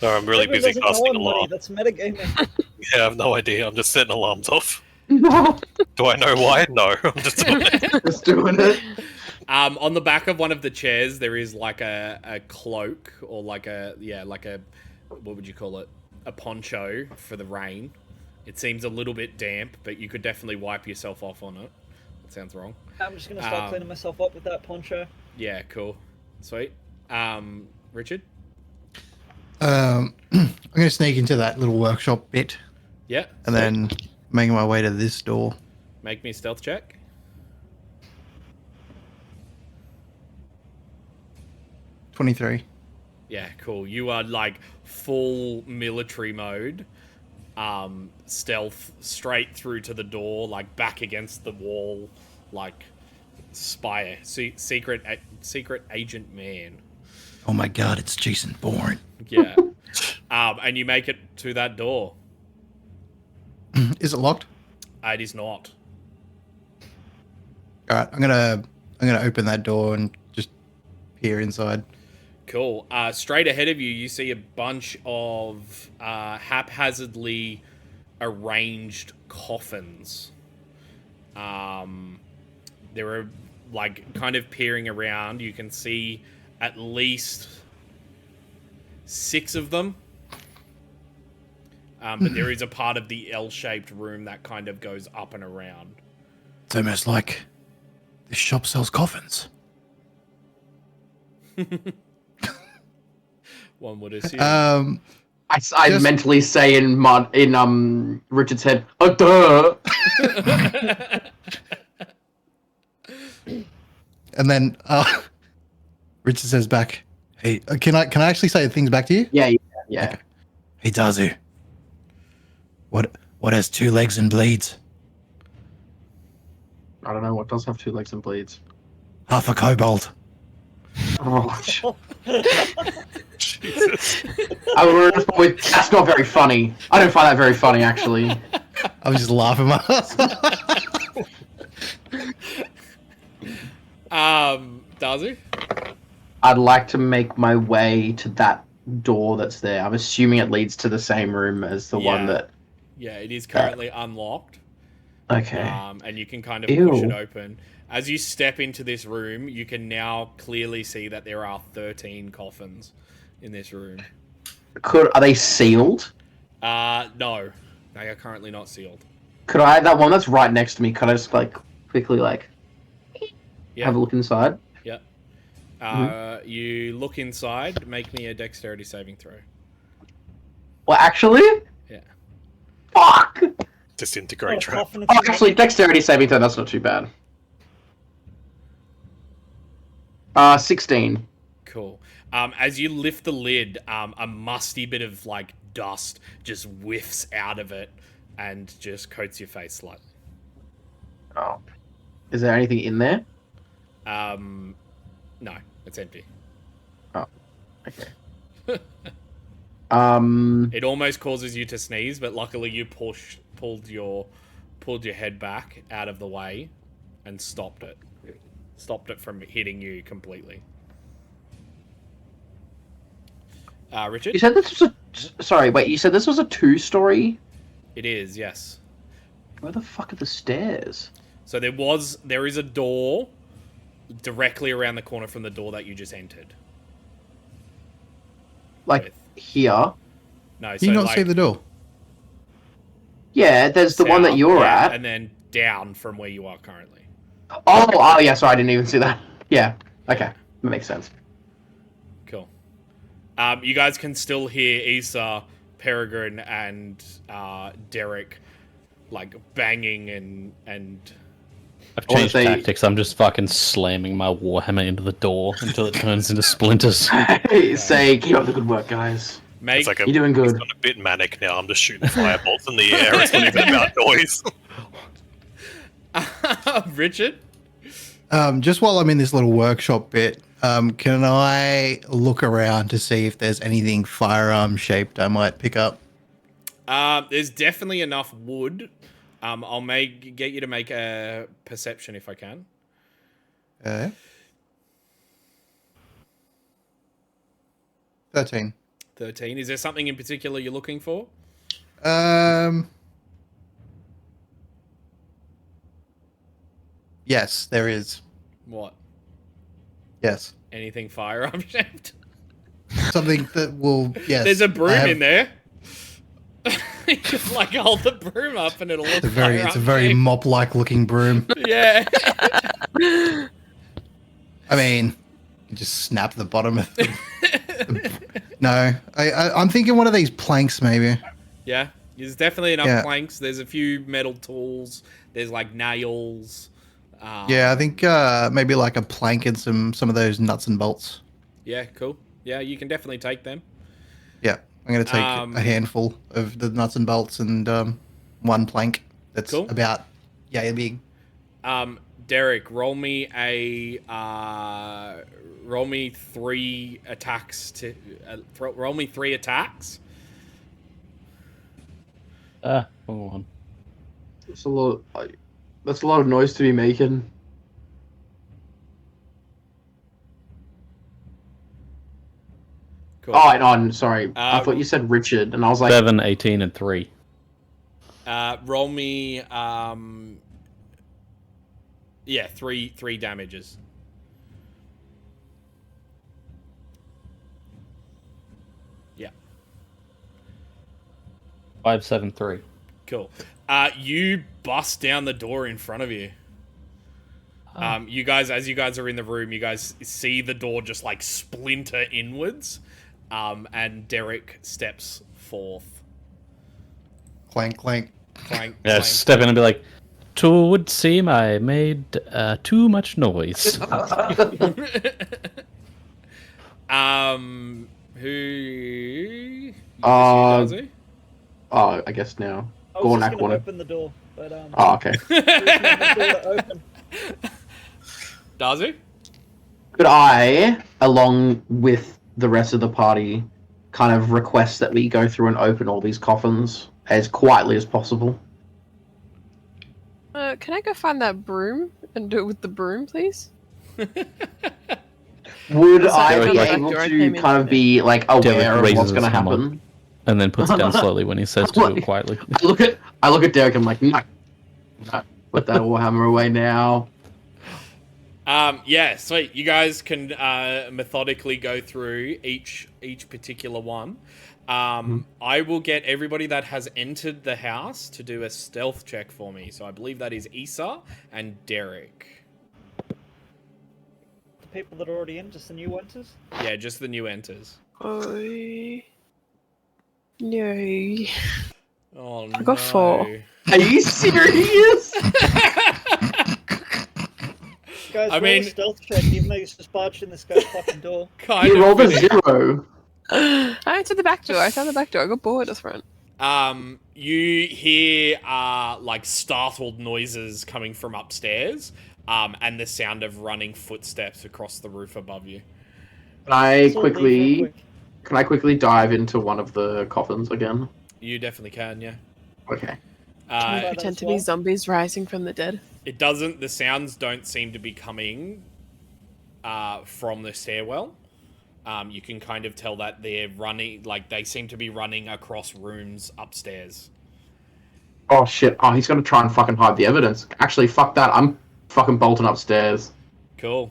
No, I'm really busy Everyone doesn't know casting I'm alarm. money, that's metagaming. Yeah, I have no idea. I'm just setting alarms off. No, Do I know why? No, I'm just doing it. just doing it. On the back of one of the chairs, there is like a cloak or like a what would you call it? A poncho for the rain. It seems a little bit damp, but you could definitely wipe yourself off on it. That sounds wrong. I'm just gonna start cleaning myself up with that poncho. Yeah, cool. Sweet. Richard? I'm going to sneak into that little workshop bit Yeah. and then making my way to this door. Make me a stealth check. 23. Yeah, cool. You are like full military mode. Stealth straight through to the door, like back against the wall, like spy, secret agent man. Oh my god, it's Jason Bourne. Yeah. And you make it to that door. Is it locked? It is not. All right, I'm gonna open that door and just peer inside. Cool. Straight ahead of you, you see a bunch of haphazardly arranged coffins. There are, like, kind of peering around. You can see at least 6 of them. But there is a part of the L-shaped room that kind of goes up and around. It's almost like this shop sells coffins. One would assume. I Just- mentally say in Richard's head, oh duh. And then Richard says back, "Hey, can I actually say things back to you?" Yeah. Okay. Hey, Dazu. What has 2 legs and bleeds? I don't know what does have 2 legs and bleeds. Half a kobold. Oh, Jesus. I would have probably, that's not very funny. I don't find that very funny, actually. I was just laughing my ass off. Dazu? I'd like to make my way to that door that's there. I'm assuming it leads to the same room as the one that... Yeah, it is currently unlocked. Okay. And you can kind of Ew. push it open. As you step into this room, you can now clearly see that there are 13 coffins in this room. Are they sealed? No. They are currently not sealed. Could I, that one that's right next to me, could I just, quickly, Yeah. have a look inside? Yeah. You look inside, make me a dexterity saving throw. Well, actually? Yeah. Fuck! Disintegrate trap. Coffin, Oh, actually, dexterity saving throw, that's not too bad. 16. Cool. As you lift the lid, a musty bit of, dust just whiffs out of it and just coats your face slightly. Oh. Is there anything in there? No, it's empty. Okay. It almost causes you to sneeze, but luckily you pulled your head back out of the way and stopped it. Stopped it from hitting you completely. Richard? You said this was a. Sorry, wait. You said this was a 2-story. It is, yes. Where the fuck are the stairs? So there is a door directly around the corner from the door that you just entered. Like With- here. No, Do you not see the door? Yeah, there's the one that south, you're yeah, at. and then down from where you are currently. Oh, yeah. Sorry, I didn't even see that. Yeah. Okay, that makes sense. Cool. You guys can still hear Issa, Peregrine, and Derek like banging and I've Or changed they- tactics. I'm just fucking slamming my warhammer into the door until it turns into splinters. Hey, say, keep up the good work, guys. make It's like You're doing good. It's gone a bit manic now. I'm just shooting firebolts in the air. It's not even about noise. Richard. Just while I'm in this little workshop bit, can I look around to see if there's anything firearm shaped I might pick up? There's definitely enough wood. I'll get you to make a perception if I can. 13. 13. Is there something in particular you're looking for? Yes, there is. What? Yes. Anything firearm shaped? Something that will, yes. There's a I broom have- in there. You just like hold the broom up and it'll look It's a very firearm-shaped. mop-like looking broom. Yeah. I mean, you just snap the bottom of No, I'm thinking one of these planks maybe. Yeah. There's definitely enough Yeah. planks. There's a few metal tools. There's like nails. Yeah, I think maybe like a plank and some of those nuts and bolts. Yeah, cool. Yeah, you can definitely take them. Yeah, I'm going to take a handful of the nuts and bolts and one plank that's Cool. about yay big. Derek, roll me 3 attacks to roll me 3 attacks. Hold on. That's a lot. That's a lot of noise to be making. Cool. Oh, sorry. I thought you said Richard, and I was like, 7, 18, and 3. Roll me yeah, 3 damages. Yeah. 5, 7, 3. Cool. You bust down the door in front of you. You guys, as you guys are in the room, you guys see the door just like splinter inwards, and Derek steps forth. Clank, clank. Clank, Yeah, clank. step in and be like, "'T would seem I made too much noise." Who? You oh, I guess now. I was just Gornak going to wanted. open the door, but Oh, okay. there's no door to open. Dazu? Could I, along with the rest of the party, kind of request that we go through and open all these coffins as quietly as possible? Can I go find that broom and do it with the broom, please? Would I Derek, be like- able Derek to came kind of in. be like Derek aware of raises what's going to his hammer. happen? And then puts it down slowly when he says to do it quietly. I look at Derek. I'm like, no, put that warhammer away now. Yeah, sweet. You guys can methodically go through each particular one. I will get everybody that has entered the house to do a stealth check for me. So I believe that is Issa and Derek. The people that are already in, just the new enters. Yeah, just the new enters. No. Oh, I got 4. Are you serious? Guys, I roll mean- a stealth check, even though you just barged in this guy's fucking door. Kind You of rolled a fitting. 0. I went to the back door. I found the back door. I got bored at the front. You hear like startled noises coming from upstairs, and the sound of running footsteps across the roof above you. Can I Still leave real quick. quickly dive into one of the coffins again? You definitely can, yeah. Okay. Can we Try that pretend as to be well. zombies rising from the dead? It doesn't. The sounds don't seem to be coming from the stairwell. You can kind of tell that they're running, like they seem to be running across rooms upstairs. Oh shit! Oh, he's gonna try and fucking hide the evidence. Actually, fuck that. I'm fucking bolting upstairs. Cool.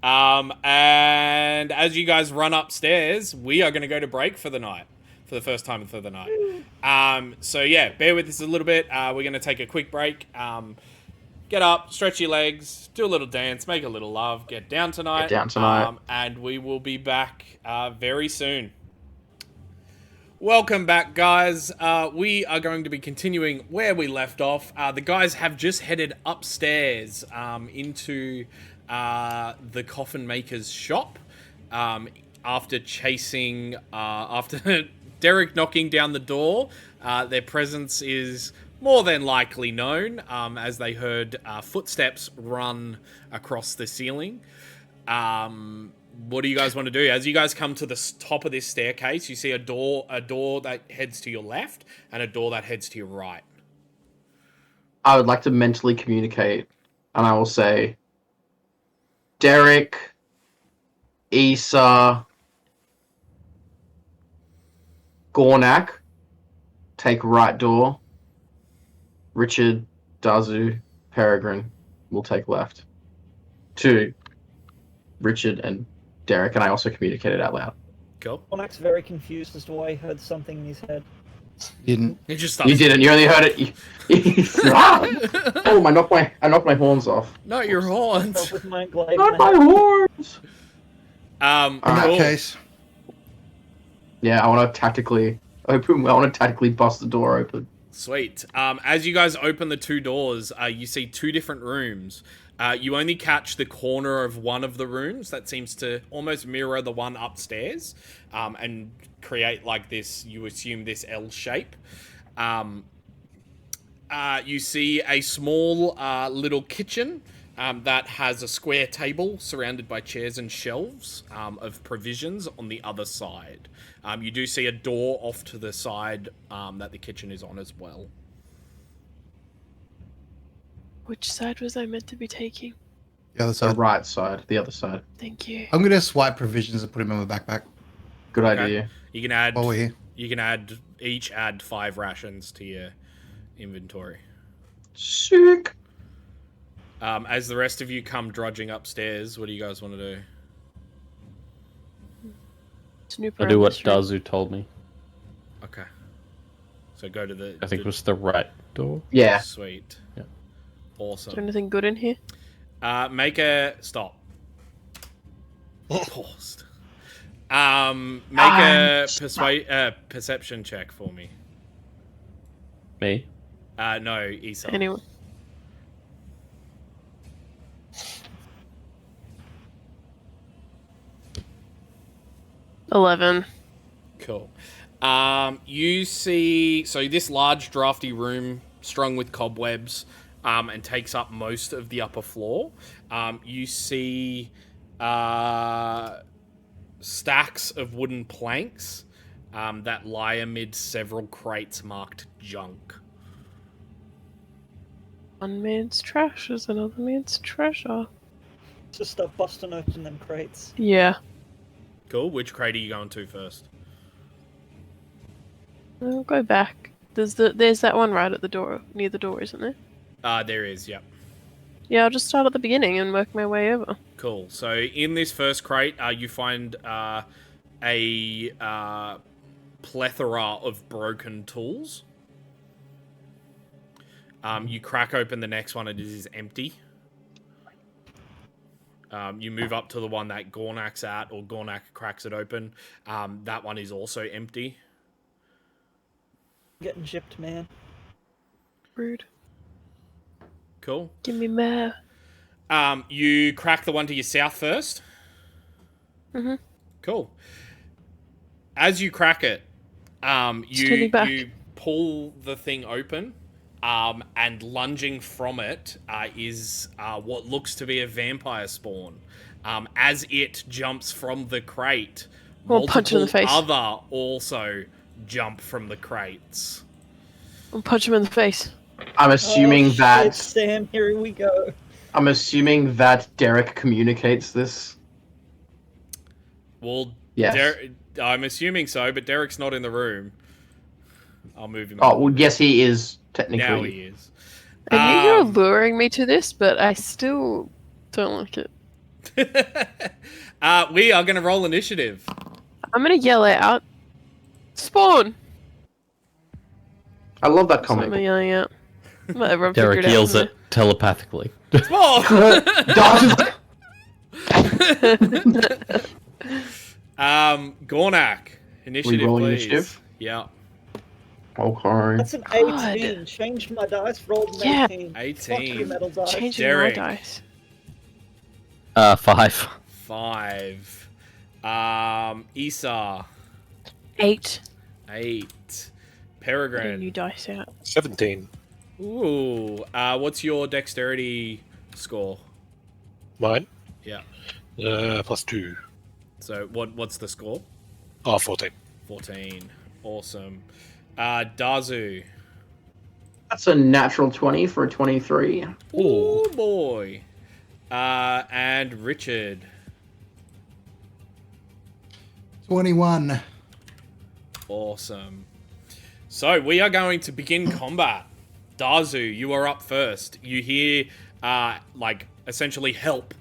And as you guys run upstairs, we are going to go to break for the night. For the first time for the night. So yeah, bear with us a little bit. We're going to take a quick break. Get up, stretch your legs, do a little dance, make a little love, get down tonight. And we will be back very soon. Welcome back, guys. We are going to be continuing where we left off. The guys have just headed upstairs into the coffin maker's shop after chasing, after Derek knocking down the door. Their presence is more than likely known as they heard footsteps run across the ceiling. What do you guys want to do? As you guys come to the top of this staircase, you see a door that heads to your left and a door that heads to your right. I would like to mentally communicate, and I will say, Derek, Issa, Gornak, take right door. Richard, Dazu, Peregrine will take left. 2, Richard and Derek, and I also communicated out loud. Cool. Cormac's very confused as to why he heard something in his head. Didn't. It just You didn't. You only heard it. Oh, I knocked my horns off. Not your horns. With my glaive Not in my the head. horns. In that Cool. case, Yeah, I want to tactically bust the door open. Sweet. As you guys open the two doors, you see two different rooms. You only catch the corner of one of the rooms that seems to almost mirror the one upstairs, and create like this, you assume, this L shape. You see a small little kitchen that has a square table surrounded by chairs and shelves of provisions on the other side. You do see a door off to the side that the kitchen is on as well. Which side was I meant to be taking? the other The side. right side, the other side. Thank you. I'm gonna swipe provisions and put them in my backpack Good Okay. idea. You can add. while we're here. You can each add 5 rations to your inventory. Sick. As the rest of you come drudging upstairs, what do you guys want to do? Snoop I around do what this room. Dazu told me. Okay. So go to the. I think it was the right door. Yeah. Sweet. Yeah. Is Awesome. there anything good in here? Make a stop. Paused. Make a perception check for me. Me? No, Issa. Anyway. $11. Cool. You see, so this large drafty room strung with cobwebs, and takes up most of the upper floor. You see stacks of wooden planks that lie amid several crates marked junk. One man's trash is another man's treasure. Just start busting open them crates. Yeah. Cool. Which crate are you going to first? I'll go back. There's that one right at the door, near the door, isn't there? There is, yep. Yeah, I'll just start at the beginning and work my way over. Cool. So in this first crate, you find a plethora of broken tools. You crack open the next one, and it is empty. You move up to the one that Gornak's at, or Gornak cracks it open. That one is also empty. Getting gypped, man. Rude. Cool. Give me more. You crack the one to your south first. Mhm. Cool. As you crack it, Standing back. you pull the thing open, and lunging from it is what looks to be a vampire spawn. As it jumps from the crate, Or punch him in the face. other also jump from the crates. I'll punch him in the face. I'm assuming Shit, that Sam, here we go. I'm assuming that Derek communicates this. Well, Yes. I'm assuming so, but Derek's not in the room. I'll move him. Oh, well, yes, he is technically. Now he is. I knew you were luring me to this, but I still don't like it. We are going to roll initiative. I'm gonna yell out, "Spawn!" I love that That's what I'm comic. yelling out. Whatever, I've Derek figured yells out. it telepathically. Spawn! Gornak, initiative, roll please. initiative? Yeah. Okay. That's an God. 18. Changed my dice, rolled an Yeah. 18. 18. Fuck you, metal dice. Changing Derek. my dice. 5. 5. Esau, 8. 8. Get a Peregrine. new dice out. 17. Ooh. What's your dexterity score? Mine? Yeah. +2. So what's the score? 14. 14. Awesome. Dazu. That's a natural 20 for a 23. Oh boy. And Richard. 21. Awesome. So we are going to begin combat. Dazu, you are up first. You hear like essentially help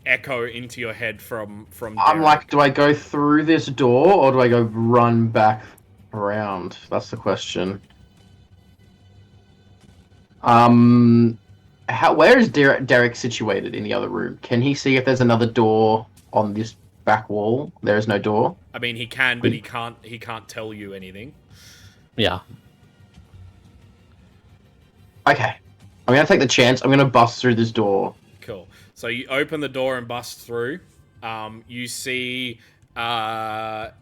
echo into your head from I'm Derek. like, do I go through this door or do I go run back around? That's the question. Where is Derek situated in the other room? Can he see if there's another door on this back wall? There is no door. I mean, he can, but he can't tell you anything. Yeah. Okay. I'm gonna take the chance. I'm gonna bust through this door. Cool. So you open the door and bust through. You see a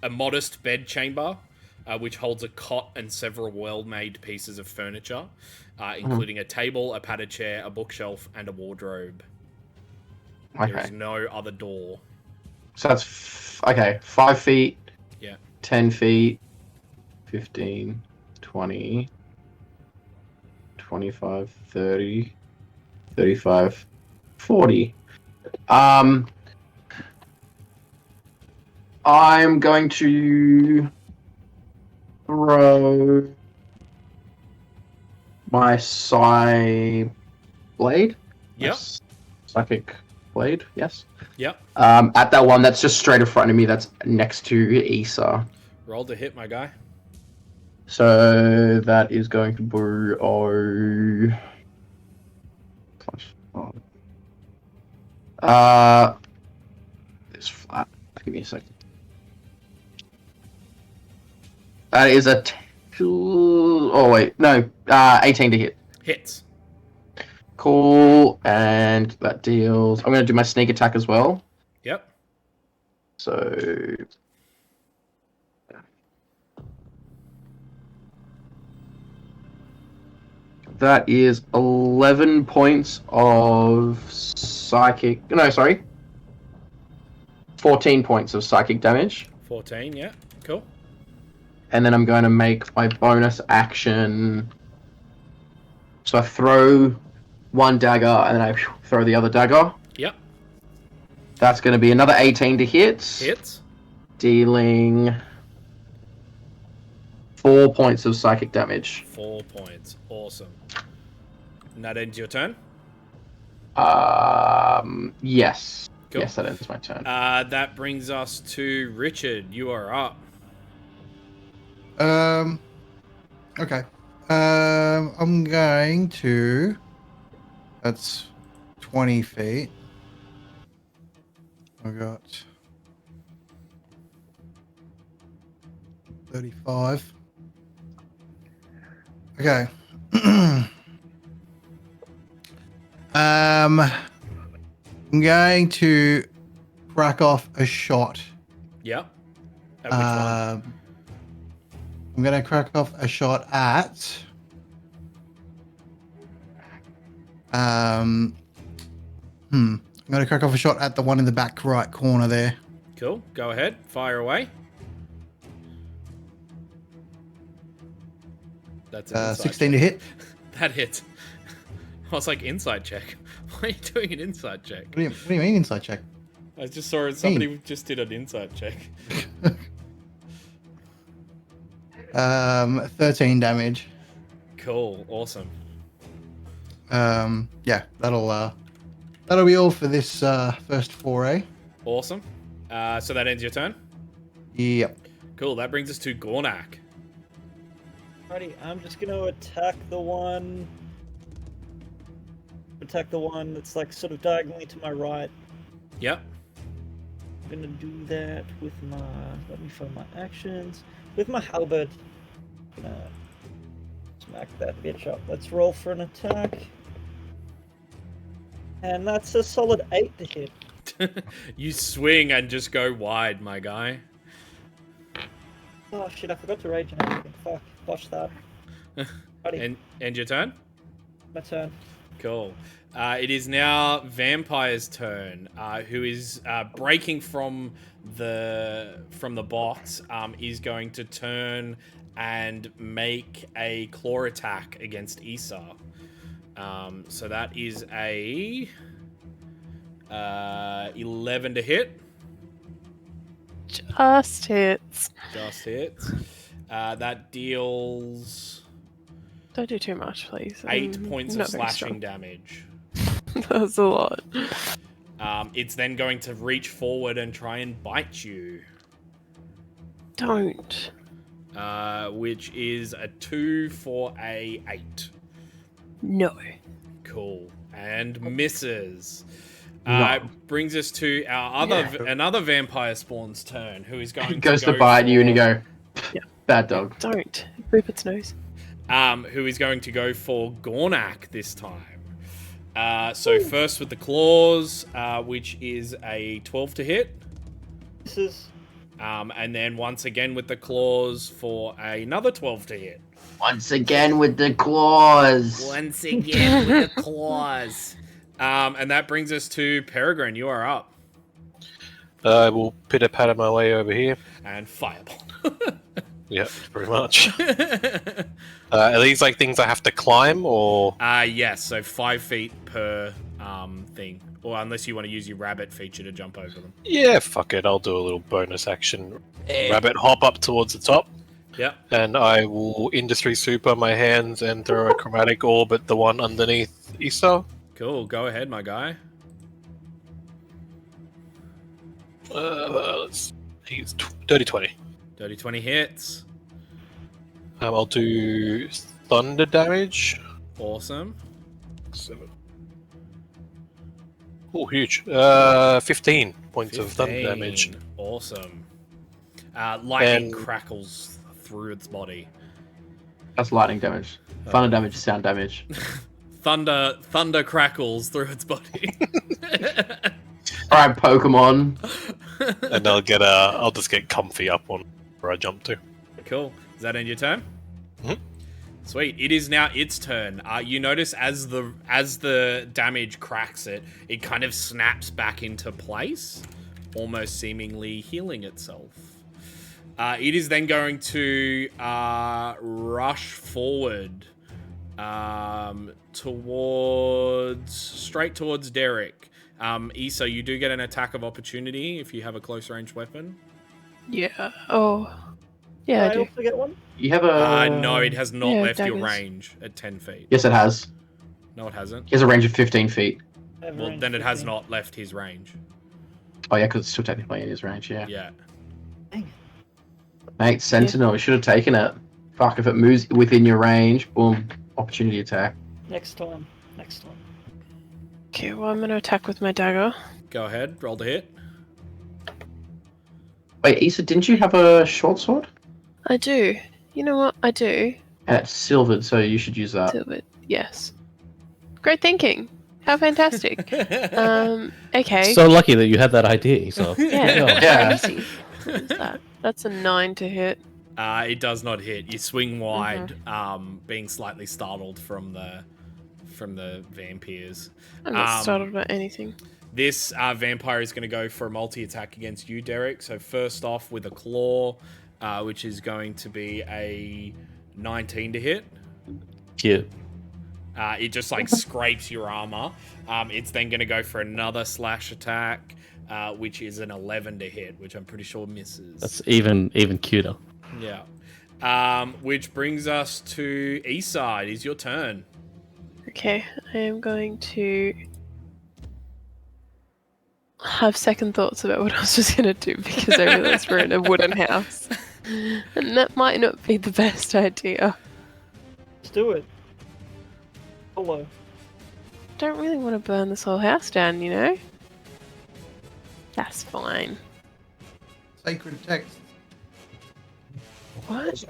modest bed chamber, which holds a cot and several well-made pieces of furniture, including a table, a padded chair, a bookshelf, and a wardrobe. Okay. There's no other door. So that's okay. 5 feet. Yeah. 10 feet. 15. 20. 25. 30. 35. 40. I'm going to throw my psi blade. Yep. Psychic blade, yes. Yep. At that one that's just straight in front of me, that's next to Issa. Roll to hit, my guy. So that is going to be it's flat. Give me a second. That is a 18 to hit. Hits. Cool, and that deals. I'm going to do my sneak attack as well. Yep. So that is 11 points of psychic. No, sorry. 14 points of psychic damage. 14, yeah. Cool. And then I'm going to make my bonus action. So I throw one dagger and then I throw the other dagger. Yep. That's going to be another 18 to hit. Hits. Dealing 4 points of psychic damage. 4 points. Awesome. And that ends your turn? Yes. Cool. Yes, that ends my turn. That brings us to Richard. You are up. Okay. I'm going to. That's 20 feet. I got 35. Okay. I'm going to crack off a shot. Yep. At which one? I'm going to crack off a shot at. I'm going to crack off a shot at the one in the back right corner there. Cool. Go ahead. Fire away. That's an insight 16 to check. hit. That hits. I was like, insight check. Why are you doing an insight check? What do you mean inside check? I just saw somebody just did an insight check. 13 damage. Cool. Awesome. Yeah, that'll be all for this first foray. Awesome. So that ends your turn? Yep. Cool. That brings us to Gornak. Alrighty, I'm just gonna attack the one. Attack the one that's like sort of diagonally to my right. Yep. I'm gonna do that with my. Let me find my actions. With my halberd. Gonna smack that bitch up. Let's roll for an attack. And that's a solid 8 to hit. You swing and just go wide, my guy. Oh shit, I forgot to rage and everything. Fuck, botch that. Alrighty, End your turn? my turn. Cool. It is now Vampire's turn, who is breaking from the box. Is going to turn and make a claw attack against Issa. So that is a 11 to hit. Just hits. Just hits. That deals Don't do too much, please. 8 points of not very slashing damage. That's a lot. It's then going to reach forward and try and bite you, Don't. which is a 2 for a 8. No. Cool. And misses. No. Brings us to our another vampire spawn's turn, who is going Goes to to bite for, you and you go, Yeah. bad dog. Don't. Rip its nose. who is going to go for Gornak this time. So first with the claws, which is a 12 to hit. This is. And then once again with the claws for another 12 to hit. Once again with the claws. Once again with the claws. And that brings us to Peregrine. You are up. I will pitter patter my way over here. And Fireball. Yeah, pretty much. Are these like things I have to climb, or? Yes, so 5 feet per thing. Or unless you want to use your rabbit feature to jump over them. Yeah, fuck it. I'll do a little bonus action. Rabbit hop up towards the top. Yep. And I will industry super my hands and throw a chromatic orb at the one underneath Issa. Cool. Go ahead, my guy. He's dirty 20. Dirty 20 hits. I'll do thunder damage. Awesome. 7. Oh, huge. 15 points of thunder 15. damage. Awesome. Lightning And- crackles through its body. That's lightning damage. Thunder damage is sound damage. Thunder crackles through its body. Alright, Pokemon. And I'll just get comfy up on where I jump to. Cool. Does that end your turn? Mhm. Sweet. It is now its turn. You notice as the damage cracks it, it kind of snaps back into place, almost seemingly healing itself. It is then going to rush forward straight towards Derek. Issa, you do get an attack of opportunity if you have a close range weapon. Yeah. Oh. Yeah, I I do. also get one. You have a... No, it has not Yeah, left your daggers. range at 10 feet. Yes, it has. No, it hasn't. He has a range of 15 feet. I have a Well, range then it has 15. not left his range. Oh yeah, because it's still technically in his range, yeah. Yeah. Mate, Sentinel, you should have taken it. Fuck, if it moves within your range, boom, opportunity attack. Next time. Next time. Okay, well, I'm going to attack with my dagger. Go ahead. Roll to hit. Wait, Issa, didn't you have a short sword? I do. You know what? I do. And it's silvered, so you should use that. Silver. Yes. Great thinking. How fantastic. Okay. So lucky that you had that idea. So yeah. Yeah. Crazy. What is that? That's a 9 to hit. It does not hit. You swing wide, being slightly startled from the vampires. I'm not Um, startled by anything. This vampire is going to go for a multi-attack against you, Derek. So first off with a claw, which is going to be a 19 to hit. Cute. It just like scrapes your armor. It's then going to go for another slash attack, which is an 11 to hit, which I'm pretty sure misses. That's even cuter. Yeah. Which brings us to East Side. Is your turn. Okay, I am going to have second thoughts about what I was just going to do because I realized we're in a wooden house. And that might not be the best idea. Let's do it. Hello. Don't really want to burn this whole house down, you know? That's fine. Sacred text. What?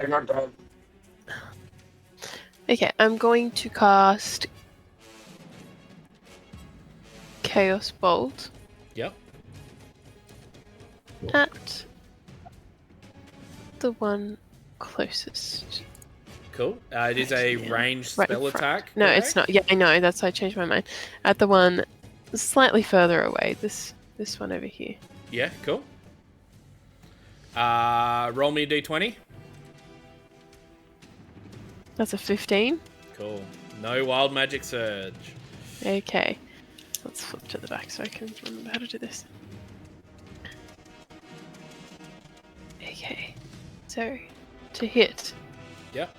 Okay, I'm going to cast Chaos Bolt Yep. at the one closest. Cool. It is a Yeah. ranged Right in spell front. attack. No, correct? it's not. Yeah, I know. That's why I changed my mind. At the one slightly further away. This one over here. Yeah, cool. Roll me a d20. That's a 15. Cool. No wild magic surge. Okay. Let's flip to the back so I can remember how to do this. Okay. So, to hit. Yep.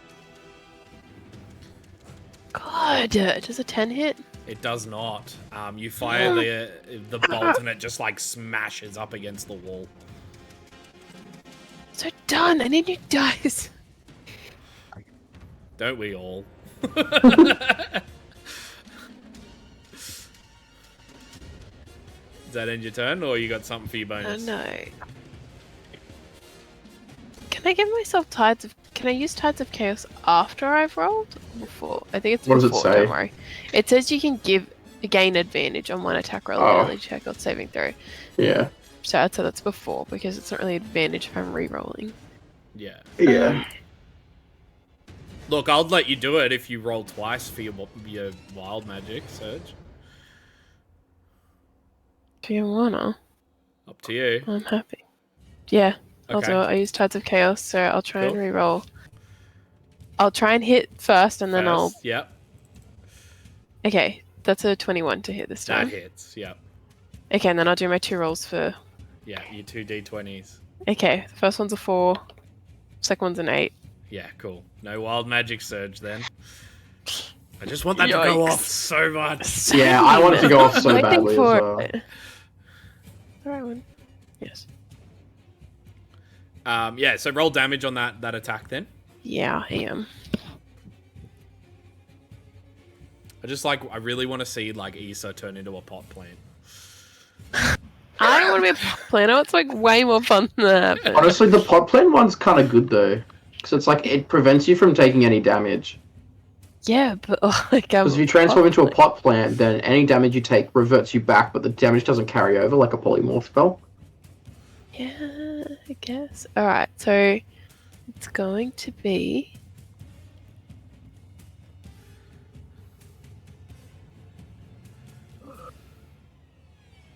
God, does a 10 hit? It does not. You fire the bolt and it just like smashes up against the wall. So done. I need new dice. Don't we all? Does that end your turn, or you got something for your bonus? No. Can I give myself tides of? Can I use tides of chaos after I've rolled? Before? I think it's What does it before. say? Don't worry. It says you can gain advantage on one attack roll, Oh. ability check, or saving throw. Yeah. So I'd say that's before because it's not really advantage if I'm re-rolling. Yeah. Yeah. Look, I'll let you do it if you roll twice for your wild magic surge. Do you wanna? Up to you. I'm happy. Yeah, I'll Okay. do it. I use tides of chaos, so I'll try and Cool. re-roll. I'll try and hit first, and then I'll. First, Yep. Okay, that's a 21 to hit this That time. hits. Yep. Okay, and then I'll do my 2 rolls for. Yeah, your 2d20s. Okay, the first one's a 4, second one's an 8. Yeah, cool. No wild magic surge then. I just want that to go Yikes. off so much. Yeah, I want it to go off so Waiting badly as for well. it. The right one. Yes. Yeah, so roll damage on that attack then. Yeah, I am. I really want to see like Issa turn into a pot plant. I don't want to be a planner. It's like way more fun than that. but- Honestly, the pot plant one's kind of good though, because it's like it prevents you from taking any damage. Yeah, but like Because if you transform into a pot plant, then any damage you take reverts you back, but the damage doesn't carry over like a polymorph spell. Yeah, I guess. Alright, so it's going to be.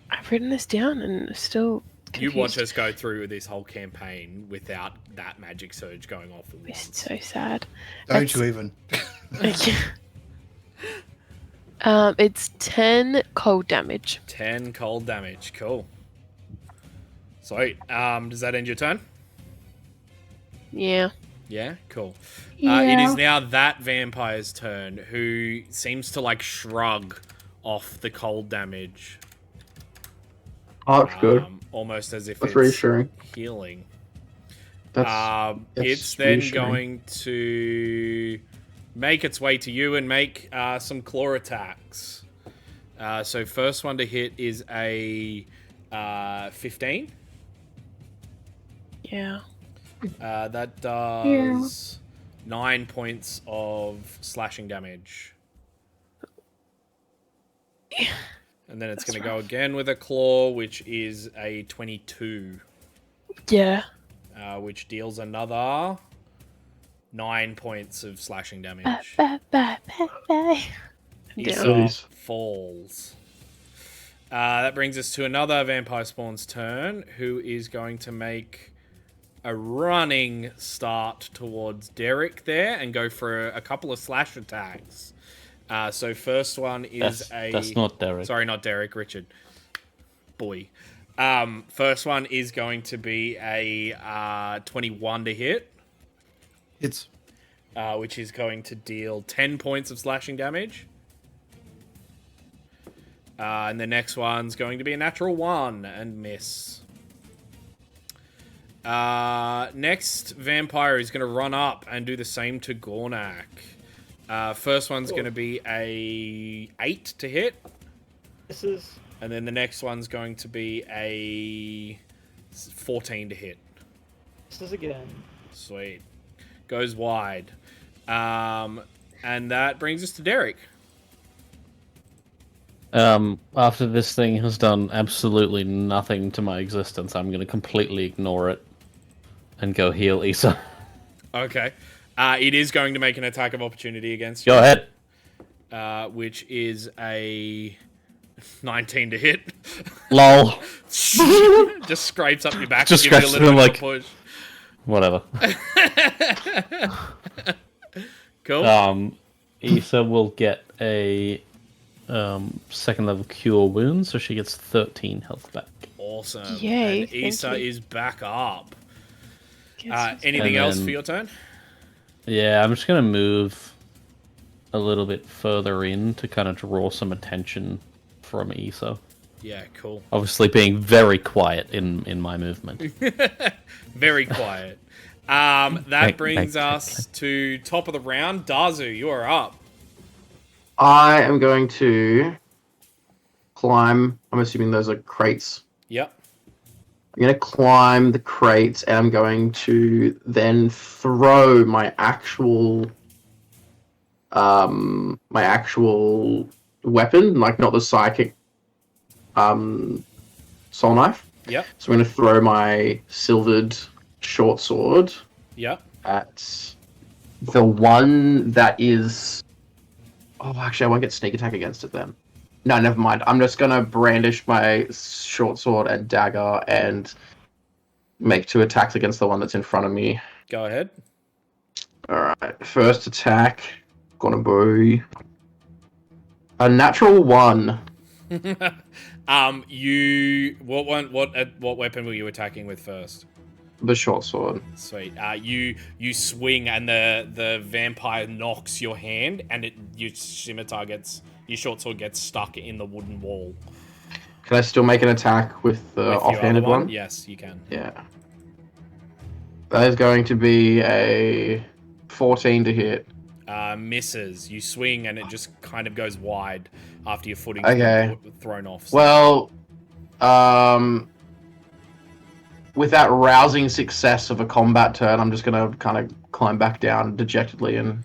I've written this down and still. You watch confused. us go through this whole campaign without that magic surge going off at It's once. so sad. Don't That's- you even? It's 10 cold damage. 10 cold damage. Cool. Sweet. Does that end your turn? Yeah. Yeah, cool. It Yeah. is now that vampire's turn, who seems to like shrug off the cold damage, Oh, that's good. almost as if That's it's reassuring. healing. That's It's then reassuring. going to make its way to you and make some claw attacks. So first one to hit is a 15. Yeah. That does 9 points of slashing damage. And then it's That's going to go again with a claw, which is a 22, Yeah. which deals another 9 points of slashing damage. Bye. I'm down. Issa Please. falls. That brings us to another vampire spawn's turn, who is going to make a running start towards Derek there and go for a couple of slash attacks. So first one is That's not Derek. Sorry, not Derek, Richard. Boy. First one is going to be a 21 to hit. It's Which is going to deal 10 points of slashing damage. And the next one's going to be a natural 1 and miss. Next vampire is going to run up and do the same to Gornak. First one's going to be a 8 to hit. This is... And then the next one's going to be a 14 to hit. This is again. Sweet. Goes wide. And that brings us to Derek. After this thing has done absolutely nothing to my existence, I'm going to completely ignore it and go heal Issa. Okay. It is going to make an attack of opportunity against you. Go ahead. Which is a 19 to hit. Lol. Just scrapes up your back. Just and gives you a scratches little him bit like- of a push. Whatever. Cool. Issa will get a second level cure wound, so she gets 13 health back. Awesome. Yay, And thank Issa you. is back up. Guess Anything And else then- for your turn? Yeah, I'm just gonna move a little bit further in to kind of draw some attention from Issa. Yeah, cool. Obviously, being very quiet in my movement. Very quiet. That Thank- brings thanks. us to top of the round. Dazu, you are up. I am going to climb. I'm assuming those are crates. Yep. I'm going to climb the crates, and I'm going to then throw my actual weapon, like not the psychic soul knife. Yep. So I'm going to throw my silvered short sword Yep. at the one that is... Oh, actually, I won't get sneak attack against it then. No, never mind. I'm just going to brandish my short sword and dagger and make 2 attacks against the one that's in front of me. Go ahead. Alright, first attack. Gonna be a natural 1. What weapon were you attacking with first? The short sword. Sweet. You swing and the vampire knocks your hand and your short sword gets stuck in the wooden wall. Can I still make an attack with the With your offhanded other one? Yes, you can. Yeah. That is going to be a 14 to hit. Misses. You swing and it just kind of goes wide after your footing's Okay. been thrown off. Well, with that rousing success of a combat turn, I'm just going to kind of climb back down dejectedly and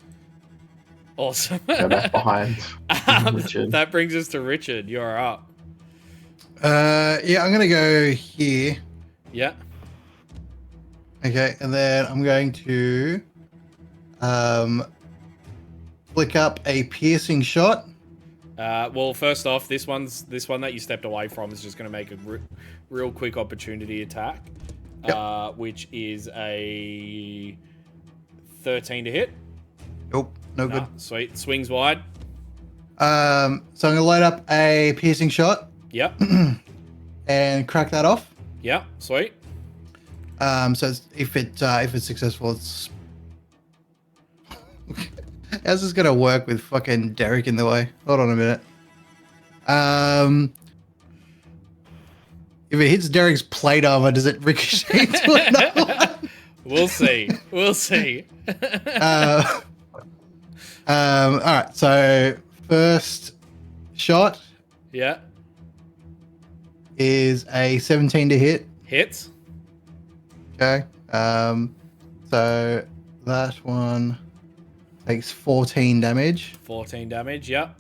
Awesome. go back behind Richard. That brings us to Richard. You're up. yeah, I'm gonna go here. Yeah. Okay, and then I'm going to flick up a piercing shot. Well, first off, this one that you stepped away from is just going to make a real quick opportunity attack, which is a 13 to hit. Nope, no good. Sweet. Swings wide. So I'm gonna load up a piercing shot Yep. and crack that off. Yep. Sweet. So if it's successful, it's how's this gonna work with fucking Derek in the way? Hold on a minute. If it hits Derek's plate armor, does it ricochet to another one? We'll see. We'll see. All right. So first shot Yeah. is a 17 to hit. Hits. Okay. So that one takes 14 damage. 14 damage. Yep.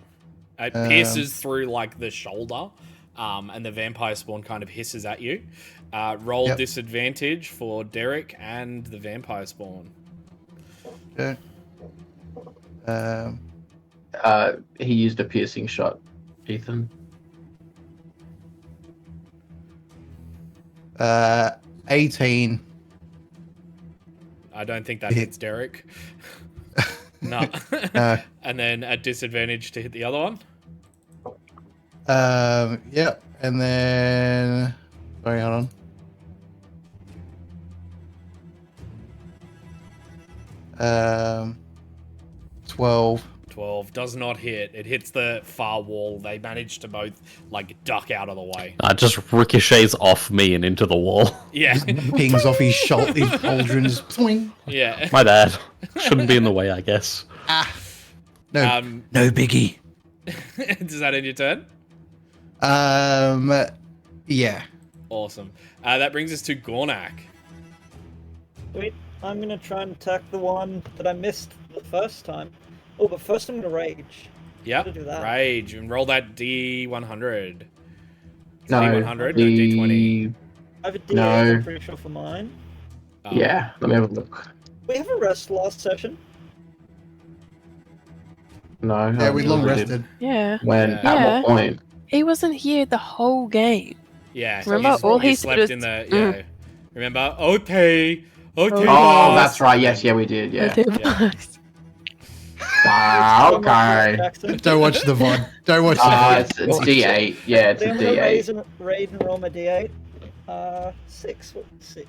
It pierces through like the shoulder, and the vampire spawn kind of hisses at you. Roll disadvantage for Derek and the vampire spawn. Okay. He used a piercing shot, Ethan. 18. I don't think that hits Derek. No. And then at disadvantage to hit the other one. Yep. And then, sorry, hold on. 12. 12 does not hit. It hits the far wall. They manage to both like duck out of the way. Just ricochets off me and into the wall. Yeah. Pings off his shoulder, his pauldron, just swing. Yeah. My bad. Shouldn't be in the way, I guess. No, no biggie. Does that end your turn? Yeah. Awesome. That brings us to Gornak. Wait, I'm gonna try and attack the one that I missed the first time. Oh, but first I'm gonna rage. Yep. Gotta do that. Rage and roll that D100. No, D100, no D20. I have a D8, No. I'm pretty sure, for mine. Yeah, let me have a look. We have a rest last session. No. Yeah, we long did. rested. Yeah. When? Yeah. At Yeah. what point? He wasn't here the whole game. Yeah. Remember, you all he you said slept was, in the yeah. Remember? Okay. Oh, that's right. Yes, yeah, we did. Yeah. Okay. Don't watch the VOD. Don't watch the VOD. It's D8. Yeah, it's a I'm gonna D8. raid and roll my D8. 6. 6.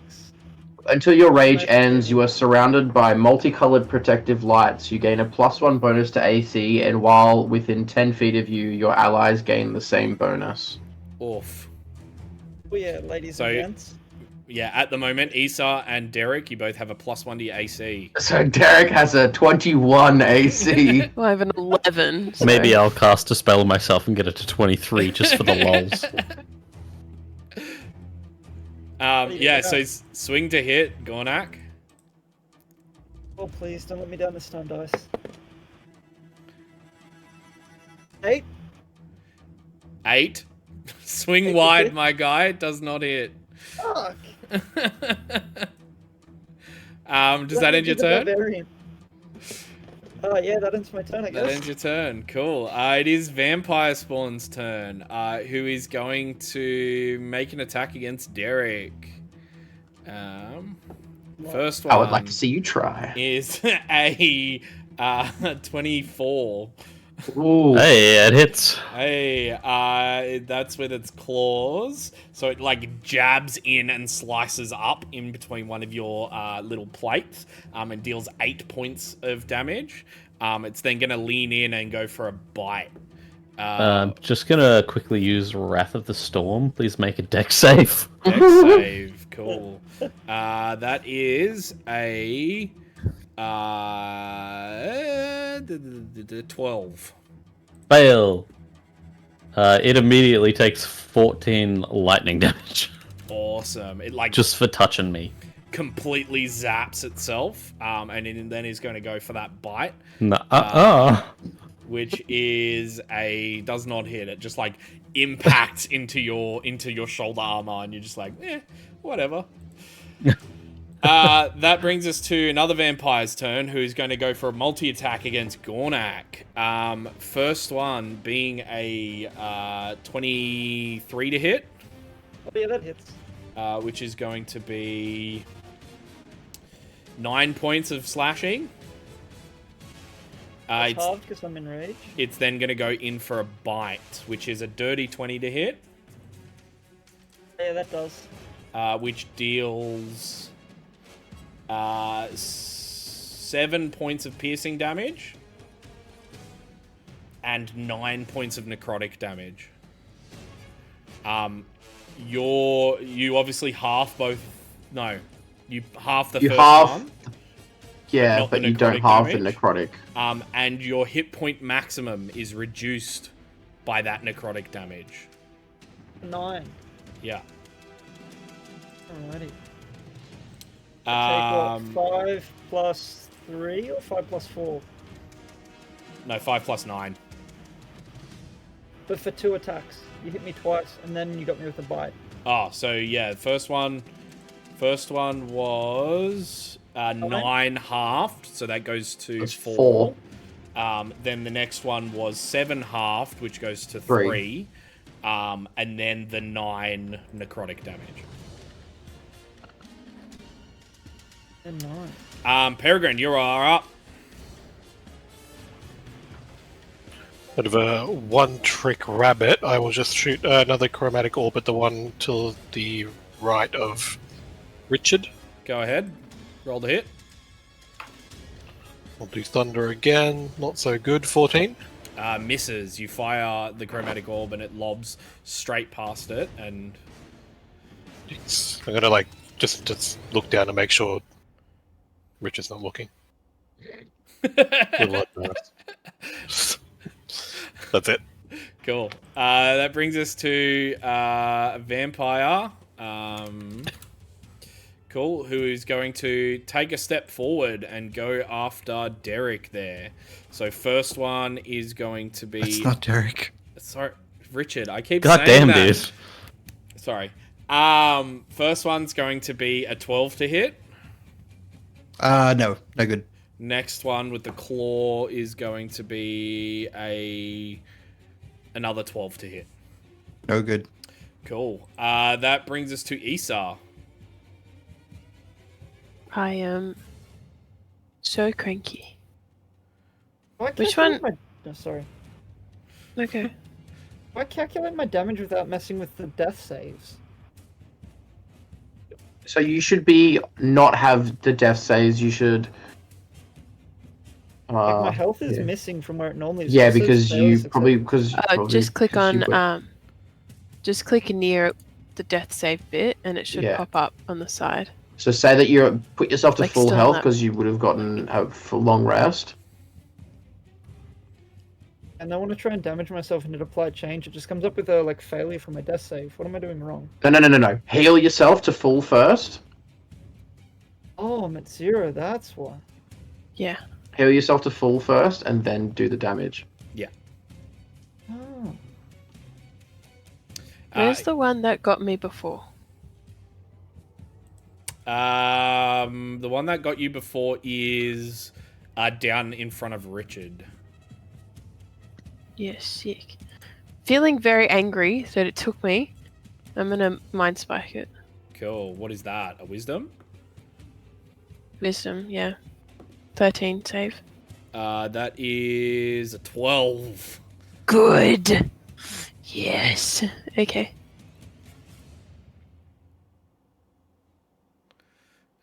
Until your rage ends, you are surrounded by multicolored protective lights. You gain a +1 bonus to AC, and while within 10 feet of you, your allies gain the same bonus. Oof. Oh yeah, ladies So- and gents. Yeah, at the moment, Issa and Derek, you both have a +1 to AC. So Derek has a 21 AC. Well, I have an 11. So. Maybe I'll cast a spell myself and get it to 23 just for the lols. Yeah, so swing to hit, Gornak. Oh please, don't let me down this time, dice. 8. 8. Swing Eight wide, hit. my guy. Does not hit. Fuck. Does that end your turn? Oh yeah, that ends my turn, I That guess. ends your turn. Cool. It is Vampire Spawn's turn, who is going to make an attack against Derek. First one I would like to see you try. is a 24. Ooh. Hey, it hits. Hey, that's with its claws. So it like jabs in and slices up in between one of your little plates, and deals 8 points of damage. It's then gonna lean in and go for a bite. Just gonna quickly use Wrath of the Storm. Please make a deck save. Dex save, cool. That is a 12. Fail. It immediately takes 14 lightning damage. Awesome. It like Just for touching me. completely zaps itself, and then is going to go for that bite, which is does not hit. It just like impacts into your shoulder armor, and you're just like, whatever. That brings us to another vampire's turn, who's going to go for a multi-attack against Gornak. First one being a 23 to hit, Oh yeah, that hits. which is going to be 9 points of slashing. It's hard because I'm in rage. It's then going to go in for a bite, which is a dirty 20 to hit, Yeah, that does. which deals 7 points of piercing damage and 9 points of necrotic damage. You obviously half both. No, you half the You first half- one. Yeah, Not but the you don't necrotic halve the damage. necrotic. And your hit point maximum is reduced by that necrotic damage. 9. Yeah. Alrighty. Um, Take what, 5 plus 3 or 5 plus 4? no, 5 plus 9. But for 2 attacks. You hit me twice and then you got me with a bite. Oh, so yeah, first one was 9 halved, so that goes to That's 4. Then the next one was 7 halved, which goes to 3. And then the 9 necrotic damage. And nice. Peregrine, you are up. Bit of a one-trick rabbit. I will just shoot another chromatic orb at the one to the right of Richard. Go ahead. Roll the hit. I'll do thunder again. Not so good. 14. Misses. You fire the chromatic orb and it lobs straight past it. And I'm gonna like just look down and make sure Richard's not looking. Good luck, guys. That's it. cool. That brings us to Vampire. Cool. Who is going to take a step forward and go after Derek there. So first one is going to be... That's not Derek. Sorry, Richard. I keep God saying damn, that. dude. Sorry. First one's going to be a 12 to hit. No good. Next one with the claw is going to be another 12 to hit. No good. Cool. That brings us to Issa. I am so cranky. I Which calculate one? Oh, sorry. Okay. I calculate my damage without messing with the death saves. So you should be not have the death saves. You should. Like my health is yeah. missing from where it normally is. Yeah, It says because failed you success. probably Just click because you on were- just click near the death save bit, and it should Yeah. pop up on the side. So say that you put yourself to Like, full still health not- because you would have gotten a full long rest. And I want to try and damage myself and it apply change. It just comes up with a like failure from my death save. What am I doing wrong? No. Heal yourself to full first. Oh, I'm at 0. That's why. Yeah. Heal yourself to full first, and then do the damage. Oh. Where's the one that got me before? The one that got you before is down in front of Richard. Yeah, sick. Feeling very angry that it took me. I'm gonna mind spike it. Cool. What is that? A wisdom? Wisdom, yeah. 13 save. That is a 12. Good. Yes. Okay.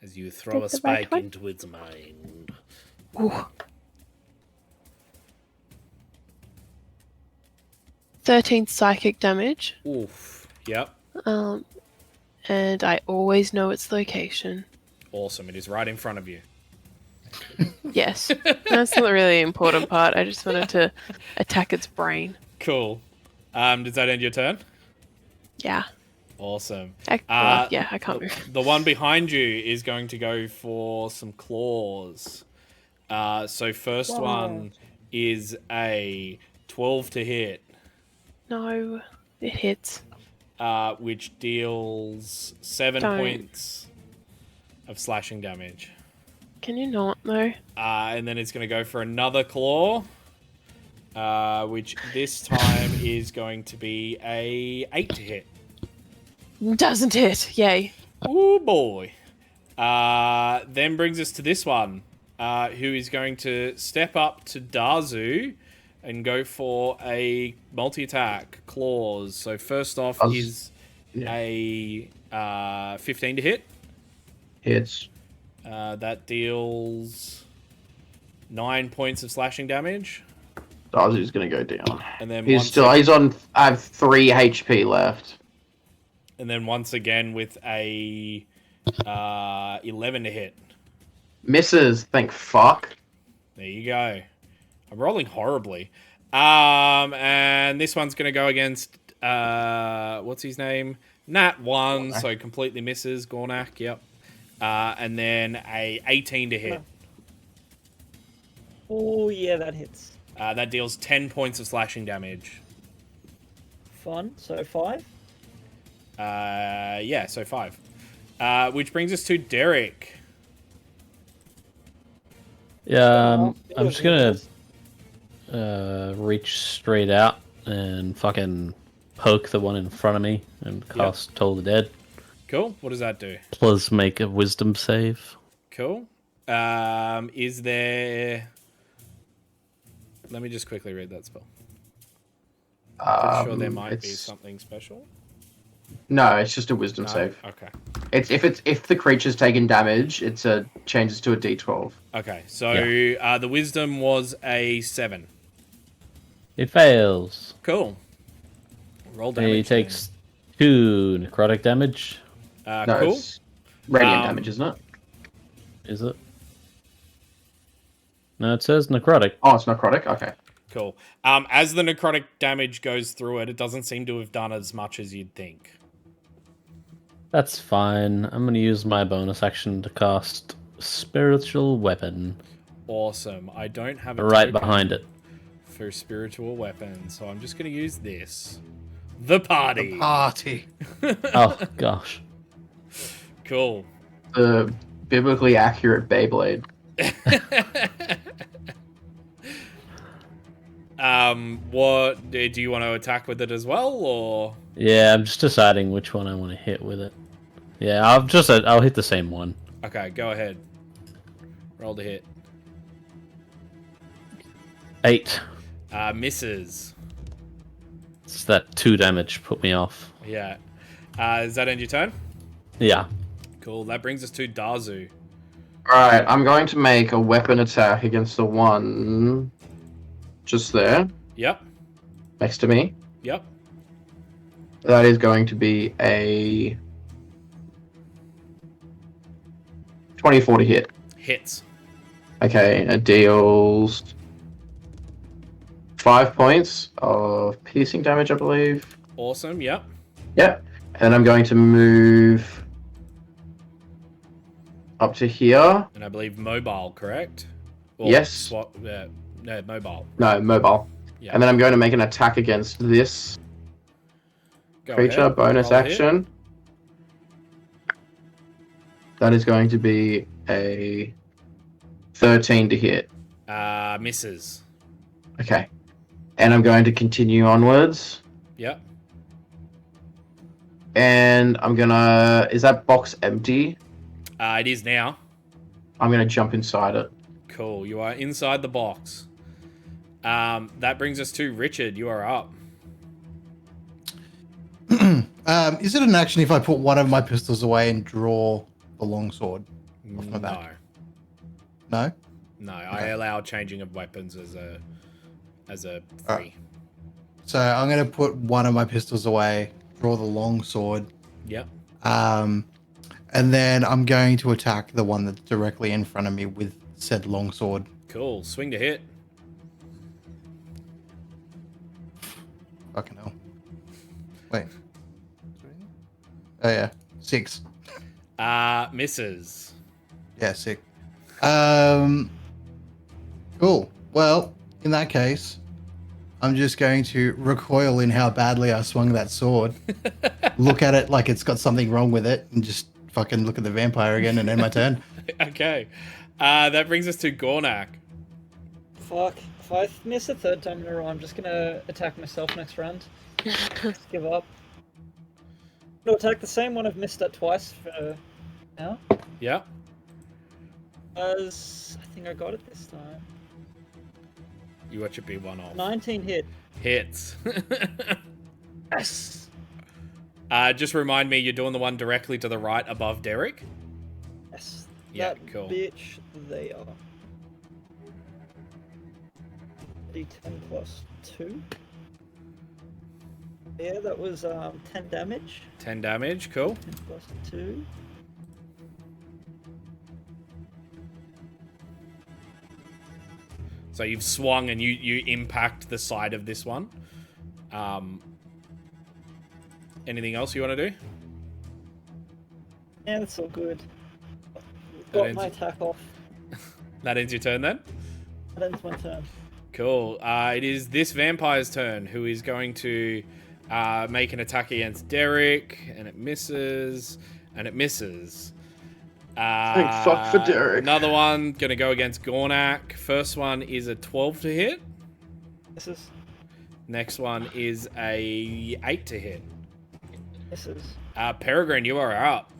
As you throw a Pick the right spike one. into its mind. Ooh. 13 psychic damage. Oof. Yep. And I always know its location. Awesome. It is right in front of you. Yes. That's not the really important part. I just wanted to attack its brain. Cool. Does that end your turn? Yeah. Awesome. Yeah, I can't move. The one behind you is going to go for some claws. So first one is a 12 to hit, No, it hits. which deals 7 Don't. points of slashing damage. Can you not, though? And then it's going to go for another claw, which this time is going to be a 8 to hit. Doesn't hit. Yay. Oh boy. Then brings us to this one, who is going to step up to Dazu and go for a multi-attack claws. So first off is a 15 to hit. Hits. That deals 9 points of slashing damage. Dazu's gonna go down. And then He's on. I have 3 HP left. And then once again with a 11 to hit. Misses. Thank fuck. There you go. I'm rolling horribly. And this one's going to go against, what's his name? Nat 1, so completely misses. Gornak, yep. And then a 18 to hit. Oh, yeah, that hits. That deals 10 points of slashing damage. Fun. So 5. Yeah, so 5. Which brings us to Derek. Yeah, I'm just gonna reach straight out and fucking poke the one in front of me and cast Toll the Dead. Cool. What does that do? Plus make a wisdom save. Cool. Is there... Let me just quickly read that spell. Pretty sure there might be something special. No, it's just a wisdom No? save. Okay. If the creature's taken damage, changes to a D12. Okay, so the wisdom was a 7. It fails. Cool. Roll damage. He takes 2 necrotic damage. No, Cool. it's radiant damage, isn't it? Is it? No, it says necrotic. Oh, it's necrotic? Okay. Cool. As the necrotic damage goes through it, it doesn't seem to have done as much as you'd think. That's fine. I'm going to use my bonus action to cast Spiritual Weapon. Awesome. I don't have a Right token behind it. for spiritual weapon, so I'm just going to use this. The party. The party. Oh, gosh. Cool. The biblically accurate Beyblade. What do you want to attack with it as well, or? Yeah, I'm just deciding which one I want to hit with it. Yeah, I'll hit the same one. Okay, go ahead. Roll to hit. 8. Misses. It's that 2 damage put me off. Yeah. Does that end your turn? Yeah. Cool. That brings us to Dazu. Alright, I'm going to make a weapon attack against the one just there, Yep. next to me. Yep. That is going to be a 24 to hit. Hits. Okay, it deals 5 points of piercing damage, I believe. Awesome. Yep. Yep. And I'm going to move up to here. And I believe mobile, correct? Or Yes. No, mobile. No, mobile. Yeah. And then I'm going to make an attack against this Go creature, ahead. bonus Roll to hit. action. That is going to be a 13 to hit. Misses. Okay. And I'm going to continue onwards. Yep. And I'm gonna... Is that box empty? It is now. I'm gonna jump inside it. Cool. You are inside the box. That brings us to Richard. You are up. Is it an action if I put one of my pistols away and draw the longsword off my back? No? No, I allow changing of weapons as a free. Alright. So I'm going to put one of my pistols away, draw the longsword, Yep. and then I'm going to attack the one that's directly in front of me with said longsword. Cool. Swing to hit. Fucking hell. Wait. Oh yeah, 6. Misses. Yeah, sick. Cool. Well, in that case, I'm just going to recoil in how badly I swung that sword, look at it like it's got something wrong with it, and just fucking look at the vampire again and end my turn. Okay. That brings us to Gornak. Fuck. If I miss a third time in a row, I'm just gonna attack myself next round. Just give up. No, attack the same one I've missed at twice for now. Yeah. As I think I got it this time. You watch it be one off. 19 hit. Hits. Yes. Just remind me, you're doing the one directly to the right above Derek? Yes. Yeah, That cool. bitch there. D10 plus 2. Yeah, that was 10 damage. 10 damage, cool. 10 plus 2. So you've swung and you impact the side of this one. Anything else you want to do? Yeah, that's all good. That Got ends my it. attack off. That ends your turn then? That ends my turn. Cool. It is this vampire's turn, who is going to make an attack against Derek, and it misses, and it misses. Thank fuck for Derek. Another one going to go against Gornak. First one is a 12 to hit. Misses. Next one is a 8 to hit. Misses. Peregrine, you are up.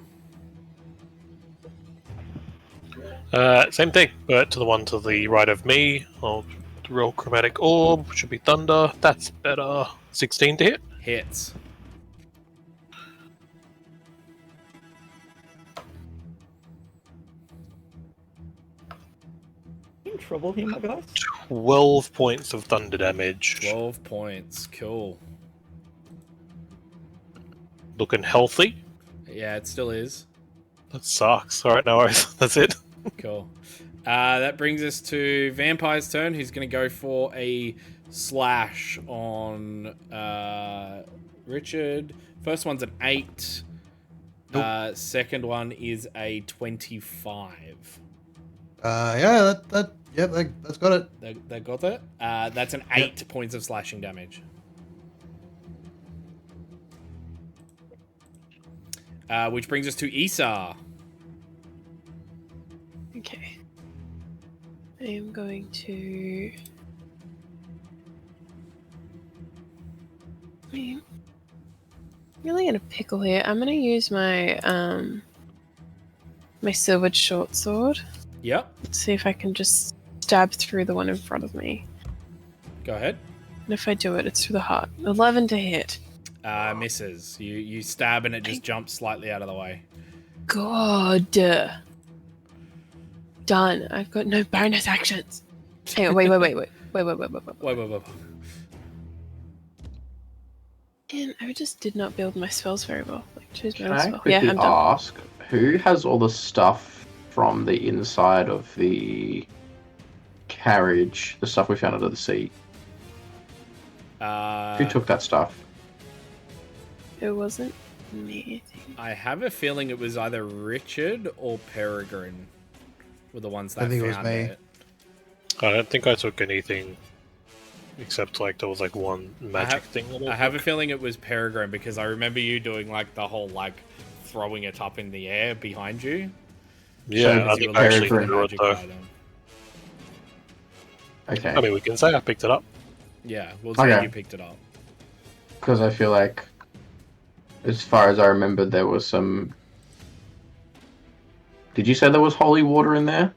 Same thing, but to the one to the right of me. I'll roll chromatic orb. Should be thunder. That's better. 16 to hit. Hits. In trouble here, my guys. 12 points of thunder damage. 12 points. Cool. Looking healthy. Yeah, it still is. That sucks. Alright, no worries. That's it. Cool. That brings us to Vampire's turn, who's going to go for a slash on Richard. First one's an 8. Nope. Second one is a 25. Yeah, that's got it. That got it? That's an 8 points of slashing damage. Which brings us to Issa. Okay. I am going to. I'm really in a pickle here. I'm going to use my my silvered short sword. Yep. See if I can just stab through the one in front of me. Go ahead. And if I do it, it's through the heart. 11 to hit. Misses. You stab and it just jumps slightly out of the way. God. Done. I've got no bonus actions. Hang on, wait. Wait. And I just did not build my spells very well. Like, choose Can my I spell. quickly Yeah, I'm done. ask, who has all the stuff from the inside of the carriage, the stuff we found under the seat? Who took that stuff? It wasn't me. I have a feeling it was either Richard or Peregrine were the ones that I think it was found me. it. I don't think I took anything except like there was like one magic thing. That I have a feeling it was Peregrine because I remember you doing like the whole like throwing it up in the air behind you. Yeah, Because I you think were I actually looking for threw it magic though. item. Okay. I mean, we can say I picked it up. Yeah, we'll say Okay. you picked it up. Because I feel like, as far as I remember, there was some... Did you say there was holy water in there?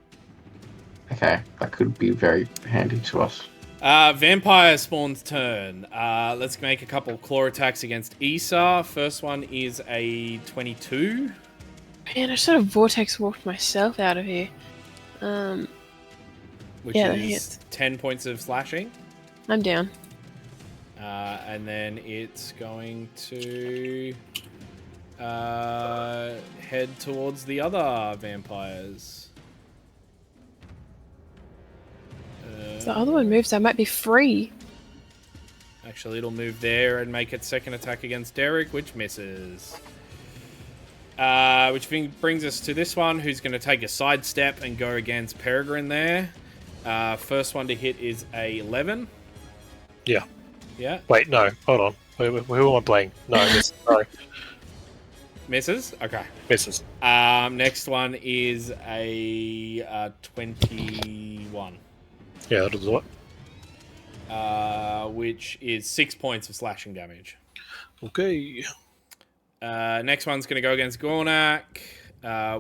Okay, that could be very handy to us. Vampire Spawn's turn. Let's make a couple of claw attacks against Issa. First one is a 22. Man, I should have vortex walked myself out of here. Which Yeah, that is hits. 10 points of slashing. I'm down. And then it's going to head towards the other vampires. If the other one moves, I might be free. Actually, it'll move there and make its second attack against Derek, which misses. Brings us to this one, who's going to take a sidestep and go against Peregrine there. First one to hit is a 11. Yeah. Yeah. Wait, no. Hold on. Who am I playing? No, sorry. Misses? Okay. Misses. Next one is a 21. Yeah, that'll do it. Which is 6 points of slashing damage. Okay. Next one's going to go against Gornak,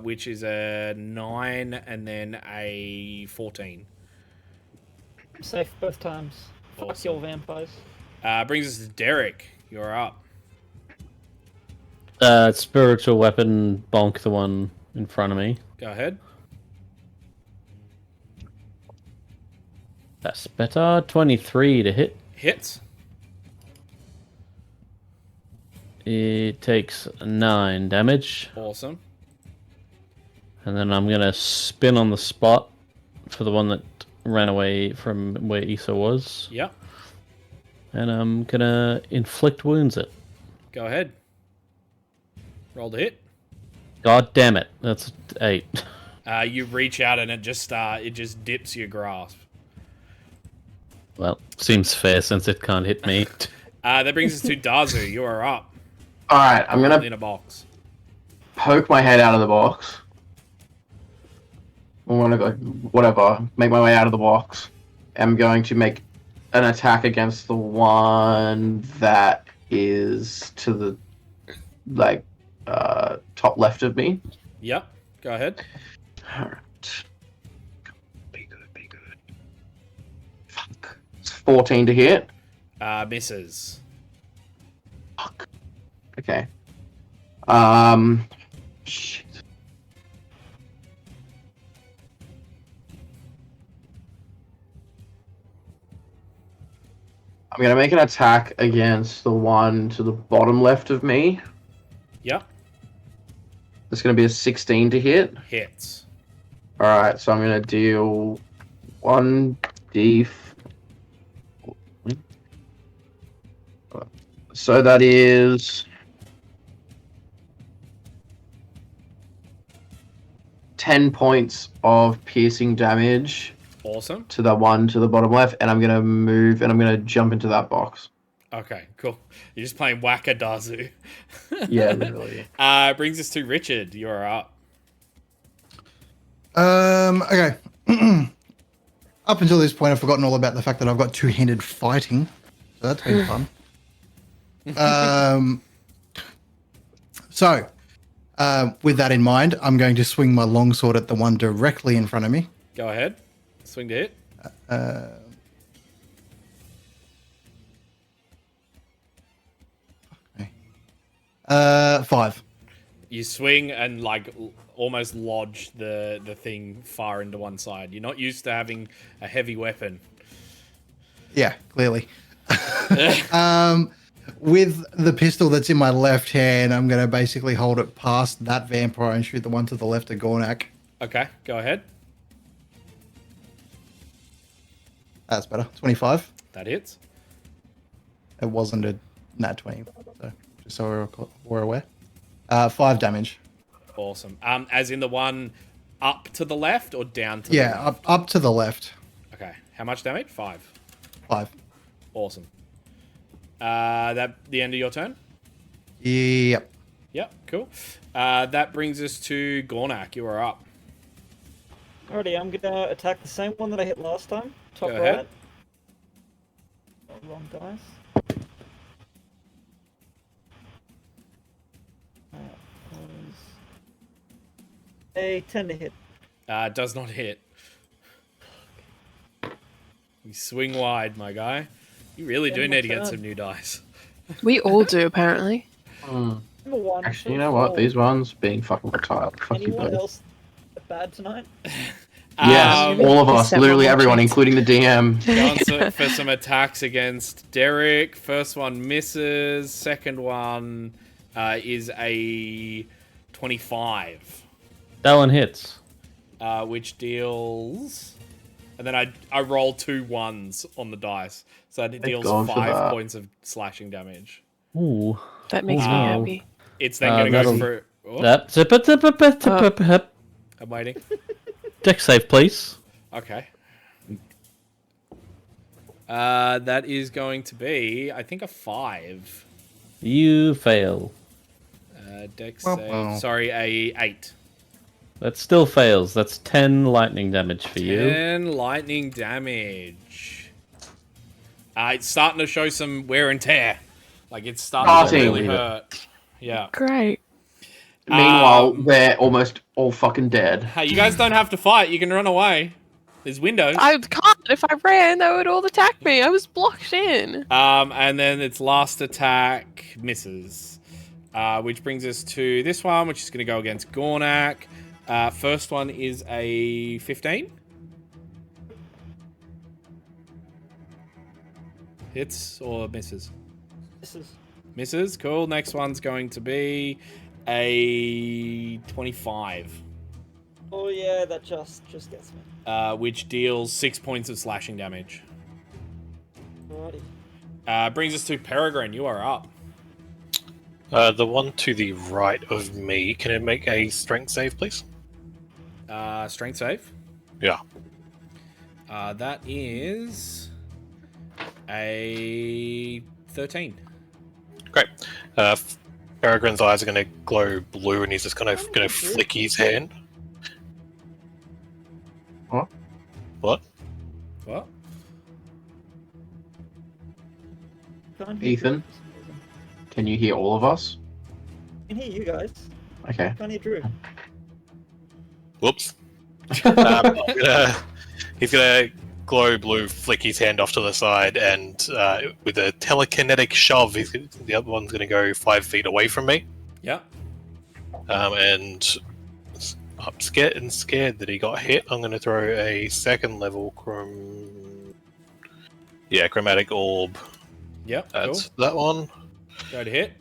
which is a 9 and then a 14. Safe both times. Fuck Awesome. your vampires. Brings us to Derek. You're up. Spiritual weapon, bonk the one in front of me. Go ahead. That's better. 23 to hit. Hits. It takes 9 damage. Awesome. And then I'm going to spin on the spot for the one that ran away from where Issa was. Yep. And I'm going to inflict wounds it. Go ahead. Roll the hit. God damn it. That's 8. You reach out and it just dips your grasp. Well, seems fair since it can't hit me. That brings us to Dazu. You are up. Alright, I'm gonna In a box. poke my head out of the box. I'm gonna go, whatever, make my way out of the box. I'm going to make an attack against the one that is to the, top left of me. Yep. Go ahead. Alright. 14 to hit. Misses. Fuck. Okay. Shit. I'm gonna make an attack against the one to the bottom left of me. Yep. It's gonna be a 16 to hit. Hits. Alright, so I'm gonna deal 1d. So that is 10 points of piercing damage Awesome. to the one to the bottom left, and I'm gonna move and I'm gonna jump into that box. Okay, cool. You're just playing Whack-a-Dazu. Yeah, literally. Brings us to Richard. You're up. Okay. Up until this point, I've forgotten all about the fact that I've got two-handed fighting. So that's been fun. With that in mind, I'm going to swing my longsword at the one directly in front of me. Go ahead. Swing to hit. Okay. 5. You swing and like almost lodge the thing far into one side. You're not used to having a heavy weapon. Yeah, clearly. With the pistol that's in my left hand, I'm going to basically hold it past that vampire and shoot the one to the left of Gornak. Okay, go ahead. That's better. 25. That hits. It wasn't a nat 20, so just so we're aware. 5 damage. Awesome. As in the one up to the left or down to the left? Yeah, up to the left. Okay. How much damage? 5. 5. Awesome. That the end of your turn? Yep. Yep, cool. That brings us to Gornak. You are up. Alrighty, I'm gonna attack the same one that I hit last time. Top Go right. ahead. Oh, wrong dice. That was a 10 to hit. Does not hit. You swing wide, my guy. You really do Yeah, need to my get turn. some new dice. We all do, apparently. Number 1. Actually, you know what? These ones being fucking retired. Fuck you, Anyone buddy. else bad tonight? Yes, all of us, December literally everyone, watching. including the DM. Going for some attacks against Derek. First one misses. Second one is a 25, That one hits. which deals... And then I roll 2 1s on the dice. So it deals God for 5 that. points of slashing damage. Ooh. That makes me Wow. happy. It's then going to go that'll- for... Oh, That. Zip it, zip it, zip it, zip it. I'm waiting. Deck save, please. Okay. That is going to be, I think, a 5. You fail. Dex Wow. save. Sorry, a 8. That still fails. That's 10 lightning damage for you. 10 lightning damage. It's starting to show some wear and tear. Like, it's starting to really hurt. Yeah. Great. Meanwhile, they're almost all fucking dead. Hey, you guys don't have to fight. You can run away. There's windows. I can't. If I ran, they would all attack me. I was blocked in. And then its last attack misses. Which brings us to this one, which is going to go against Gornak. First one is a 15. Hits or misses? Misses. Cool. Next one's going to be a 25. Oh yeah, that just gets me. Which deals 6 points of slashing damage. Alrighty. Brings us to Peregrine. You are up. The one to the right of me, can it make a strength save, please? Strength save. Yeah. That is a 13. Great. Peregrine's eyes are going to glow blue, and he's just going to flick his hand. What? What? What? Can't hear Ethan? Drew for some reason. Can you hear all of us? I can hear you guys. Okay. Can't hear Drew. Whoops. He's gonna glow blue flick his hand off to the side, and with a telekinetic shove, the other one's going to go 5 feet away from me. Yeah. And I'm scared that he got hit. I'm going to throw a second level chromatic orb. Yep. That's that one. Go to hit.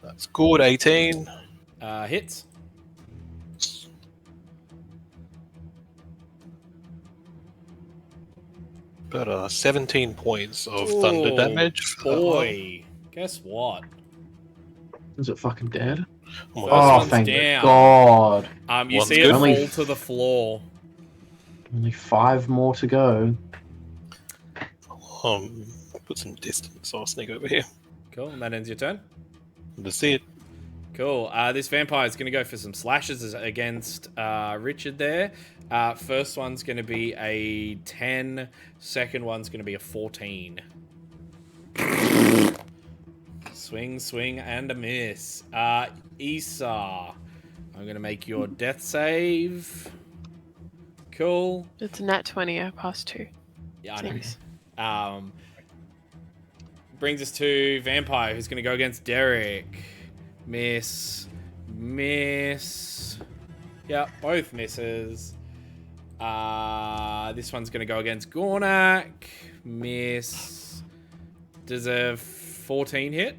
That's good. 18. Hits. But 17 points of thunder damage. For that one. Boy, guess what? Is it fucking dead? Oh, First Oh, one's thank down. God. You One's see it good. fall Only- to the floor. Only 5 more to go. Put some distance. I'll sneak over here. Cool, and that ends your turn. That's it. Cool. This vampire is going to go for some slashes against Richard there. First one's going to be a 10. Second one's going to be a 14. Swing, and a miss. Issa, I'm going to make your death save. Cool. It's a nat 20. I passed 2. Yeah, I know. Thanks. Brings us to Vampire, who's going to go against Derek. Miss. Yeah, both misses. This one's going to go against Gornak. Miss. Does a 14 hit?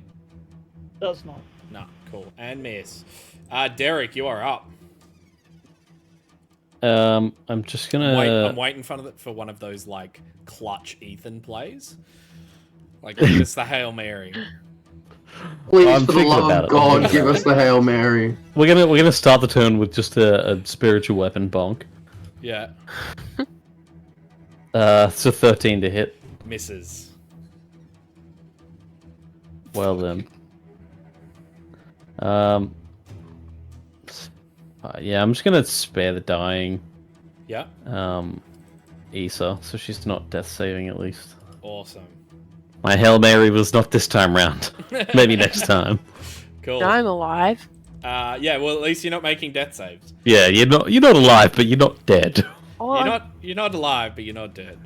Does not. No, cool. And miss. Derek, you are up. I'm just gonna. I'm waiting for one of those, like, clutch Ethan plays. Like, give us the Hail Mary. Please, I'm for the thinking love about of it. I'm God, thinking give about us the Hail Mary. We're gonna start the turn with just a spiritual weapon bonk. Yeah. It's a 13 to hit. Misses. Well then. Yeah, I'm just gonna spare the dying. Yeah. Issa, so she's not death saving at least. Awesome. My Hail Mary was not this time round. Maybe next time. Cool. I'm alive. Yeah, well, at least you're not making death saves. Yeah, you're not alive, but you're not dead. Oh, You're not alive, but you're not dead.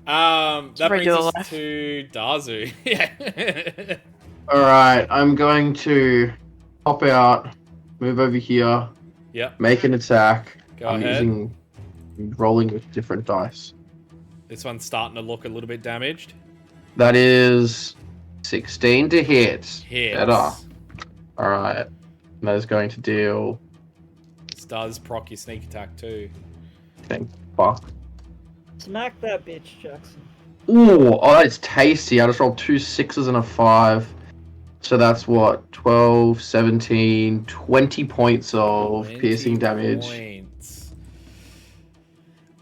That brings regular us life. to Dazu. Yeah. Alright, I'm going to hop out, move over here, Yep. make an attack. Go I'm ahead. rolling with different dice. This one's starting to look a little bit damaged. That is 16 to hit. Hits. Better. Alright. That is going to deal. This does proc your sneak attack too. Thank fuck. Smack that bitch, Jackson. Ooh, oh, that's tasty. I just rolled 2 6s and a 5. So that's what? 12, 17, 20 points of 20 piercing damage. Points.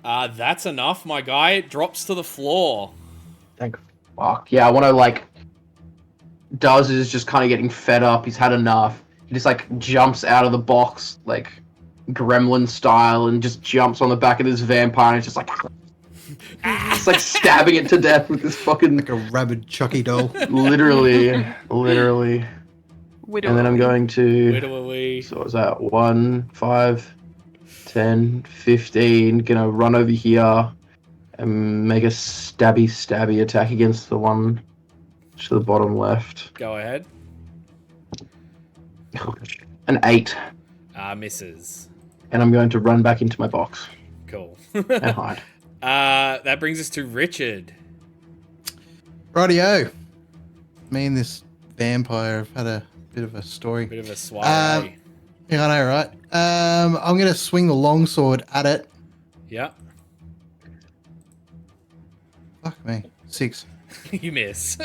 That's enough, my guy. It drops to the floor. Thank fuck. Yeah, I want to, like... Does is just kind of getting fed up. He's had enough. He just, like, jumps out of the box, like, gremlin style, and just jumps on the back of this vampire, and it's just like... It's like stabbing it to death with this fucking... Like a rabid Chucky doll. Literally. Widow. And then I'm going to... Widowy. So what was that? 1, 5, 10, 15. Gonna run over here and make a stabby attack against the one to the bottom left. Go ahead. An 8. Misses. And I'm going to run back into my box Cool. and hide. That brings us to Richard. Rightio. Me and this vampire have had a bit of a story. Bit of a soiree. Yeah, I know, right? I'm going to swing the longsword at it. Yeah. Fuck me. 6. You miss.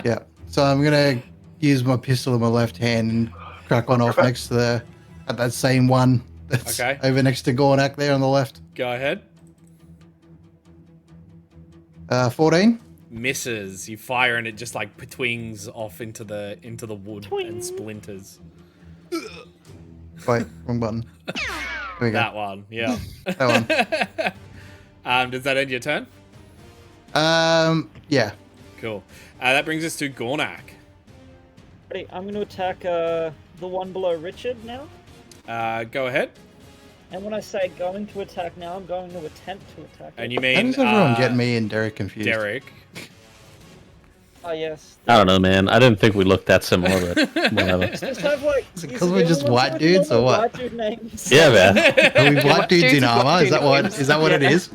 Yeah. So I'm going to use my pistol in my left hand and crack one off next to that same one that's Okay. over next to Gornak there on the left. Go ahead. 14. Misses. You fire and it just like twings off into the wood and splinters. Wait, wrong button. There we go. That one. Yeah. That one. Does that end your turn? Yeah. Cool. That brings us to Gornak. Ready, I'm going to attack the one below Richard now. Go ahead. And when I say going to attack now, I'm going to attempt to attack. And it. you How mean does everyone get me and Derek confused? Derek? Oh yes. I don't know, man. I didn't think we looked that similar, but whatever. Just have like. Is it 'cause we're just white dudes or what? White dude names. Yeah, man. Are we white dudes in Dudes with armor? white Is that what? dudes. Is that what it is?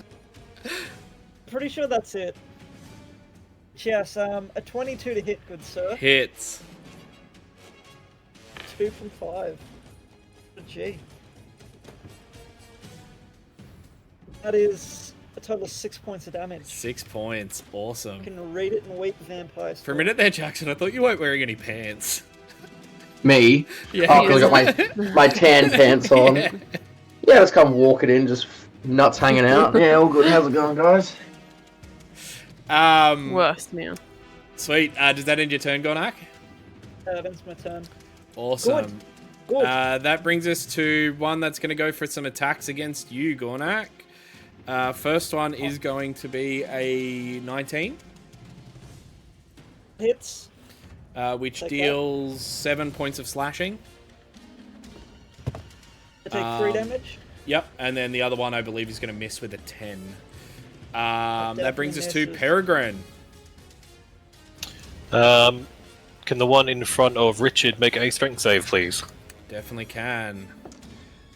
Pretty sure that's it. Yes, a 22 to hit, good sir. Hits. 2 from 5. Gee. That is a total of 6 points of damage. 6 points. Awesome. You can read it in weak vampire. For a minute there, Jackson, I thought you weren't wearing any pants. Me? Yeah. Oh, 'cause I got my tan pants on. Yeah, just come walking in, just nuts hanging out. Yeah, all good. How's it going, guys? Worst, man. Sweet. Does that end your turn, Gornak? That ends my turn. Awesome. Good. That brings us to one that's going to go for some attacks against you, Gornak. First one is going to be a 19, Hits. which Okay. deals 7 points of slashing. I take 3 damage. Yep, and then the other one I believe is going to miss with a 10. That brings us to misses. Peregrine. Can the one in front of Richard make a strength save, please? Definitely can.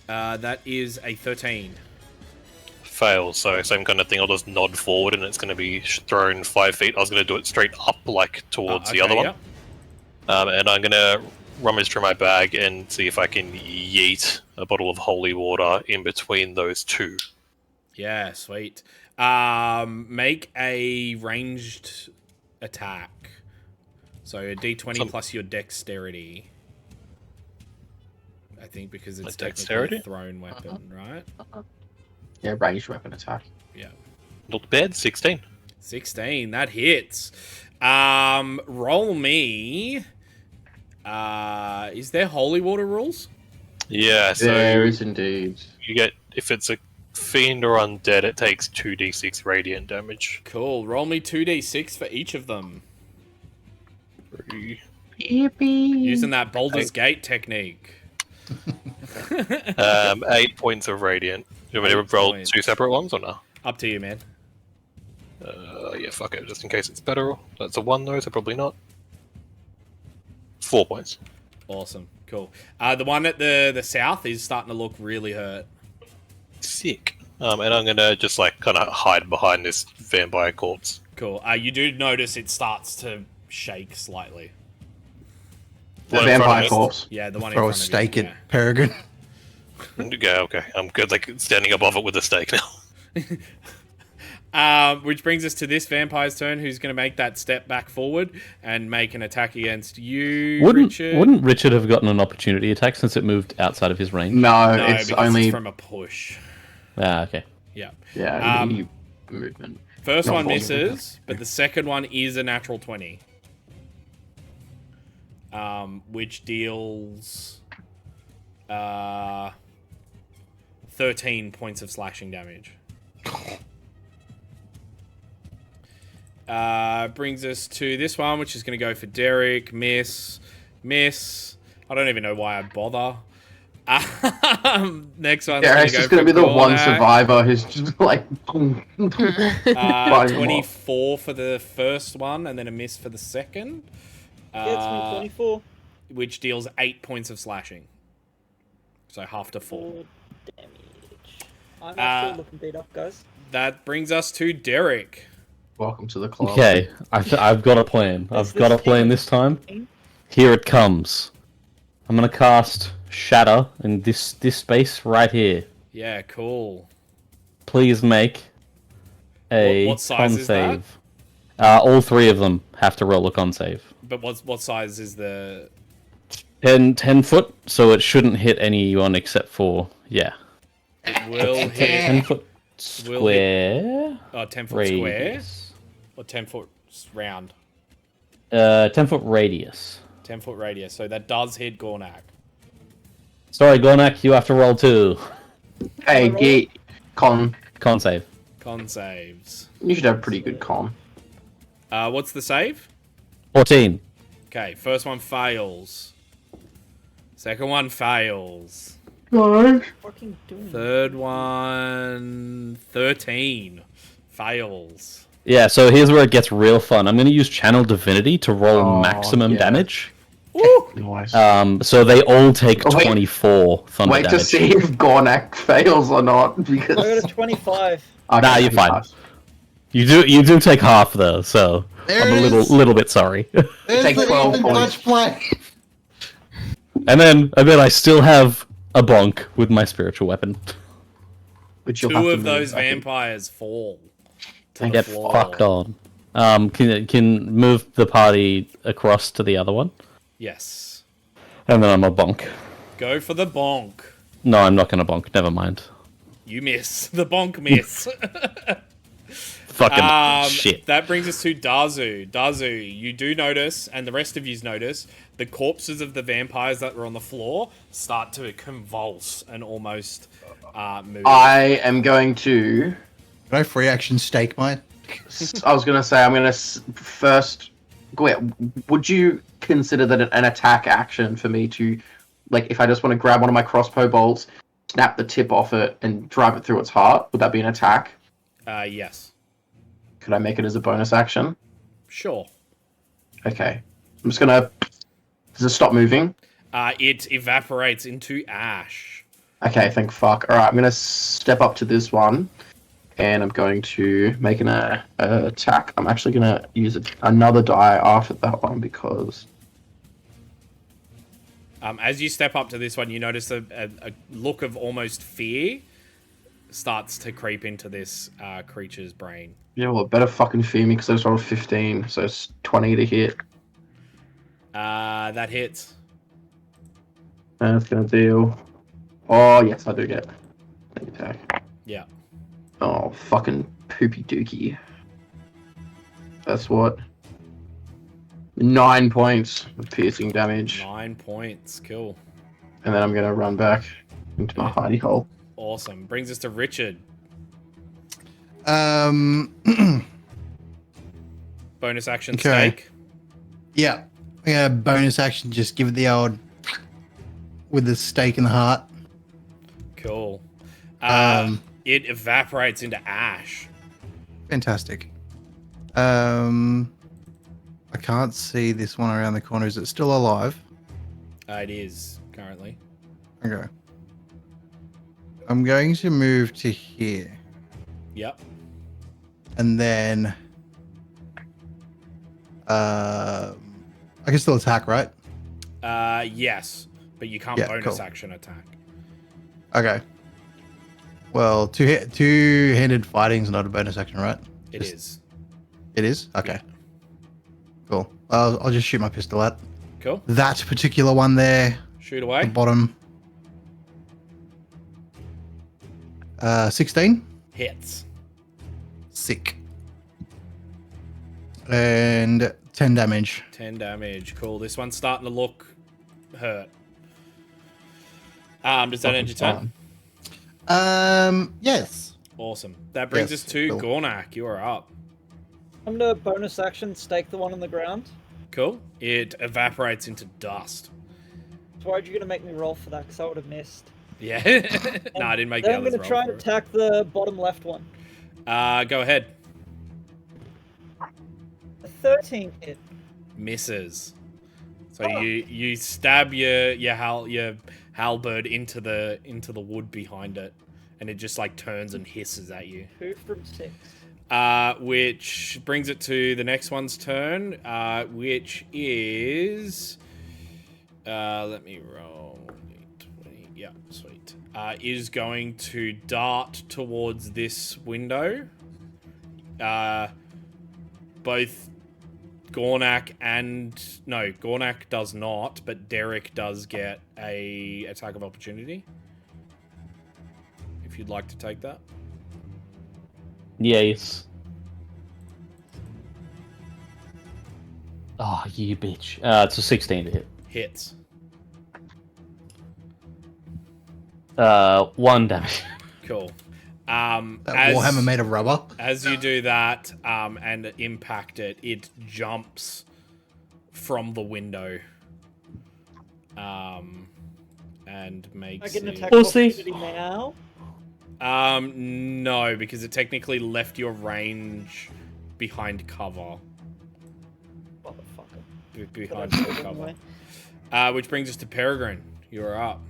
That is a 13. Fails, so same kind of thing. I'll just nod forward and it's going to be thrown 5 feet. I was going to do it straight up, like towards the other one. Yep. And I'm going to rummage through my bag and see if I can yeet a bottle of holy water in between those two. Yeah, sweet. Make a ranged attack. So a d20 plus your dexterity. I think because it's My technically dexterity? a thrown weapon, right? Yeah, ranged weapon attack. Yeah. Not bad, 16. 16, that hits. Roll me. Is there holy water rules? Yeah, so There is indeed. you get, if it's a fiend or undead, it takes 2d6 radiant damage. Cool. Roll me 2d6 for each of them. Yippee! Using that Baldur's Gate technique. 8 points of radiant. You want me to 8 roll points. 2 separate ones or no? Up to you, man. Yeah, fuck it, just in case it's better. That's a 1 though, so probably not. 4 points. Awesome. Cool. The one at the south is starting to look really hurt. Sick. And I'm gonna just like kind of hide behind this vampire corpse. Cool. You do notice it starts to shake slightly. The One in front of vampire us. corpse. Yeah, the one in Throw a front stake of you. at Peregrine. Yeah, okay. I'm good, like standing above it with a stake now. Which brings us to this vampire's turn, who's going to make that step back forward and make an attack against you, Richard. Wouldn't Richard have gotten an opportunity attack since it moved outside of his range? No, No, it's because only it's from a push. Ah, okay. Yeah. yeah movement. First Not one volume. misses, but the second one is a natural 20. Which deals 13 points of slashing damage. Brings us to this one, which is going to go for Derek. Miss. I don't even know why I bother. Next one's Yeah, it's just gonna for be the one Gornak. survivor who's just like. 24 for the first one, and then a miss for the second. Gets me 24. Which deals 8 points of slashing. So half to 4. 4 damage. I'm actually looking beat up, guys. That brings us to Derek. Welcome to the club. Okay, I've got a plan. I've got a plan this time. thing? Here it comes. I'm gonna cast Shatter in this space right here. Yeah, cool. Please make a What size con is that? save. All three of them have to roll a con save. But what size is the... 10 foot, so it shouldn't hit anyone except for, yeah. It will 10 hit... foot Will hit- square. 10 foot square? Radius. Or 10 foot round? 10 foot radius. 10 foot radius. So that does hit Gornak. Sorry, Gornak, you have to roll 2. Hey, get con. Con save. Con saves. You should have pretty good con. What's the save? 14. Okay, first one fails. Second one fails. God. Fucking doing. Third one, 13. Fails. Yeah, so here's where it gets real fun. I'm going to use Channel Divinity to roll Oh, maximum yeah. damage. Woo! Nice. So they all take Oh, wait. 24 thunder Wait to damage. see if Gornak fails or not, because... I got a 25. Okay, Nah, you're he fine. passed. You do take half though, so There I'm a it is. little bit sorry. There's Take the 12 even points. clutch play. and then I still have a bonk with my spiritual weapon. Which you'll have Two to of move, those I think. vampires fall to Thank the Get floor. fucked on. Can move the party across to the other one, Yes. and then I'm a bonk. Go for the bonk. No, I'm not gonna bonk. Never mind. You miss. The bonk miss. Fucking shit. That brings us to Dazu. Dazu, you do notice, and the rest of yous notice, the corpses of the vampires that were on the floor start to convulse and almost move. I am going to... No free action stake mine. I was going to say, I'm going to first... Wait, would you consider that an attack action for me to... Like, if I just want to grab one of my crossbow bolts, snap the tip off it, and drive it through its heart, would that be an attack? Yes. Could I make it as a bonus action? Sure. Okay. I'm just going to... Does it stop moving? It evaporates into ash. Okay, thank fuck. Alright, I'm going to step up to this one, and I'm going to make an attack. I'm actually going to use another die after that one, because... As you step up to this one, you notice a look of almost fear starts to creep into this creature's brain. Yeah, well, it better fucking fear me, because I just rolled 15, so it's 20 to hit. That hits. And it's going to deal... Oh, yes, I do get an attack. Yeah. Oh, fucking poopy dookie. That's what? 9 points of piercing damage. 9 points. Cool. And then I'm going to run back into my hidey hole. Awesome. Brings us to Richard. Bonus action Okay. stake. Yeah. Yeah, bonus action, just give it the old with the stake in the heart. Cool. It evaporates into ash. Fantastic. I can't see this one around the corner. Is it still alive? It is currently. Okay. I'm going to move to here. Yep. And then I can still attack, right? Yes, but you can't Yeah, bonus cool. action attack. Okay. Well, two-handed fighting is not a bonus action, right? It is. It is? Okay. Cool. I'll just shoot my pistol at Cool. that particular one there, Shoot the away. bottom. 16. Hits. Sick. And 10 damage. 10 damage. Cool. This one's starting to look hurt. Does that end your turn? Yes. Awesome. That brings Yes, us to cool. Gornak. You are up. I'm gonna bonus action stake the one on the ground. Cool. It evaporates into dust. So why'd you gonna make me roll for that? Because I would have missed. Yeah. No, I didn't make Then the I'm others gonna roll try and for it. attack the bottom left one. Go ahead. A 13 hit. Misses. So you stab your halberd into the wood behind it, and it just like turns and hisses at you. 2 from 6. Which brings it to the next one's turn, which is let me roll. 20. Yeah, sweet. Is going to dart towards this window. Both Gornak does not, but Derek does get a attack of opportunity. If you'd like to take that. Yes. Oh, you bitch. It's a 16 to hit. Hits. 1 damage. Cool. That Warhammer made of rubber. As you do that and impact it, it jumps from the window and I makes get an it... attack Pussy. opportunity now. No, because it technically left your range behind cover. Motherfucker. Behind But I full did it cover. anyway. Which brings us to Peregrine. You're up.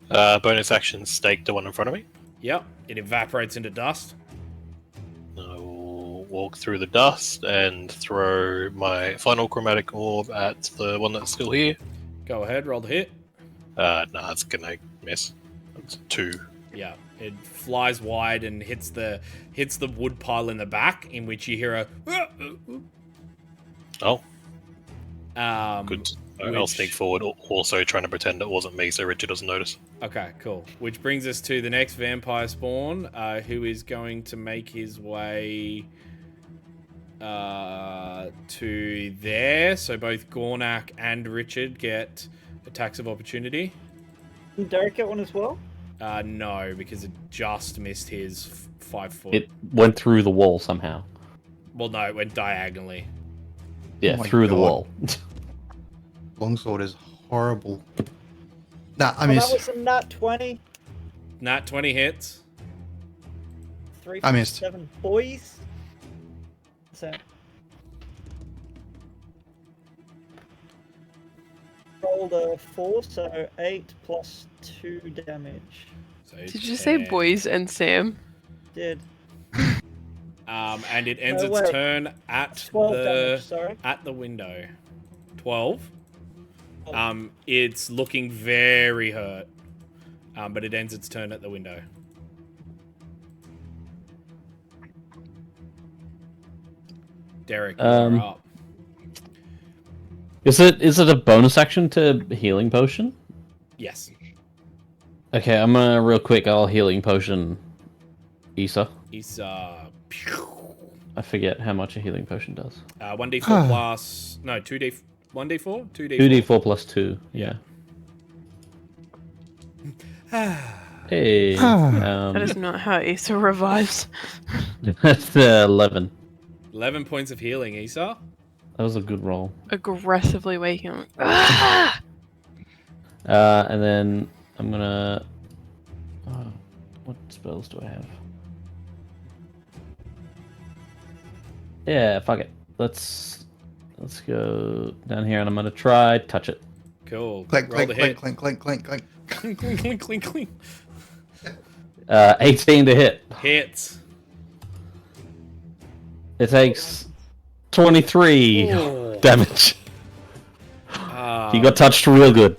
Bonus action, stake the one in front of me. Yep, it evaporates into dust. I will walk through the dust and throw my final chromatic orb at the one that's still here. Go ahead, roll the hit. Nah, it's gonna miss. It's 2. Yeah, it flies wide and hits the wood pile in the back, in which you hear a... Oh, Um, good. I'll which- sneak forward, also trying to pretend it wasn't me so Richard doesn't notice. Okay, cool. Which brings us to the next vampire spawn, who is going to make his way to there. So both Gornak and Richard get attacks of opportunity. Did Derek get one as well? No, because it just missed his 5 foot. It went through the wall somehow. Well, no, it went diagonally. Yeah, Oh my through the God. wall. Longsword is horrible. Nah, I Oh, missed. that was a nat 20. Nat 20 hits. 3 I missed. 7 boys. So. Rolled a 4, so 8 plus 2 damage. So Did you say 10. boys and Sam? Did. And it ends No, its wait. turn at 12 the damage, sorry. at the window. 12. It's looking very hurt. But it ends its turn at the window. Derek, you're up. Is it a bonus action to healing potion? Yes. Okay, I'm gonna real quick. I'll healing potion. Isa. He's I forget how much a healing potion does. 1d4 plus 2d 1d4 2d4 2d4 plus 2. Yeah. Hey. That is not how Issa revives. That's 11. 11 points of healing, Isa. That was a good roll. Aggressively waking up. Ah! And then I'm gonna. What spells do I have? Yeah, fuck it. Let's go down here, and I'm gonna try touch it. Cool. Clink, Roll clink, the clink, hit. clink, clink, clink, clink. Clink, clink, clink, clink, clink. 18 to hit. Hits. It takes 23 Oh. damage. Ah, He got touched real good.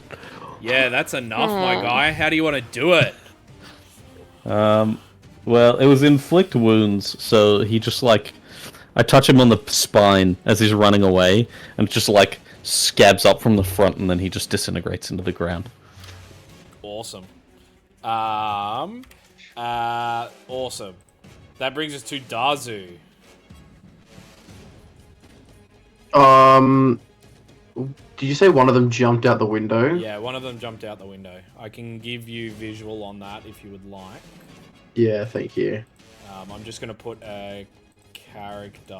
yeah, that's enough, my guy. How do you want to do it? Well, it was inflict wounds, so he just like I touch him on the spine as he's running away, and it just like scabs up from the front, and then he just disintegrates into the ground. Awesome. Awesome. That brings us to Dazu. Did you say one of them jumped out the window? Yeah, one of them jumped out the window. I can give you visual on that if you would like. Yeah, thank you. I'm just going to put a character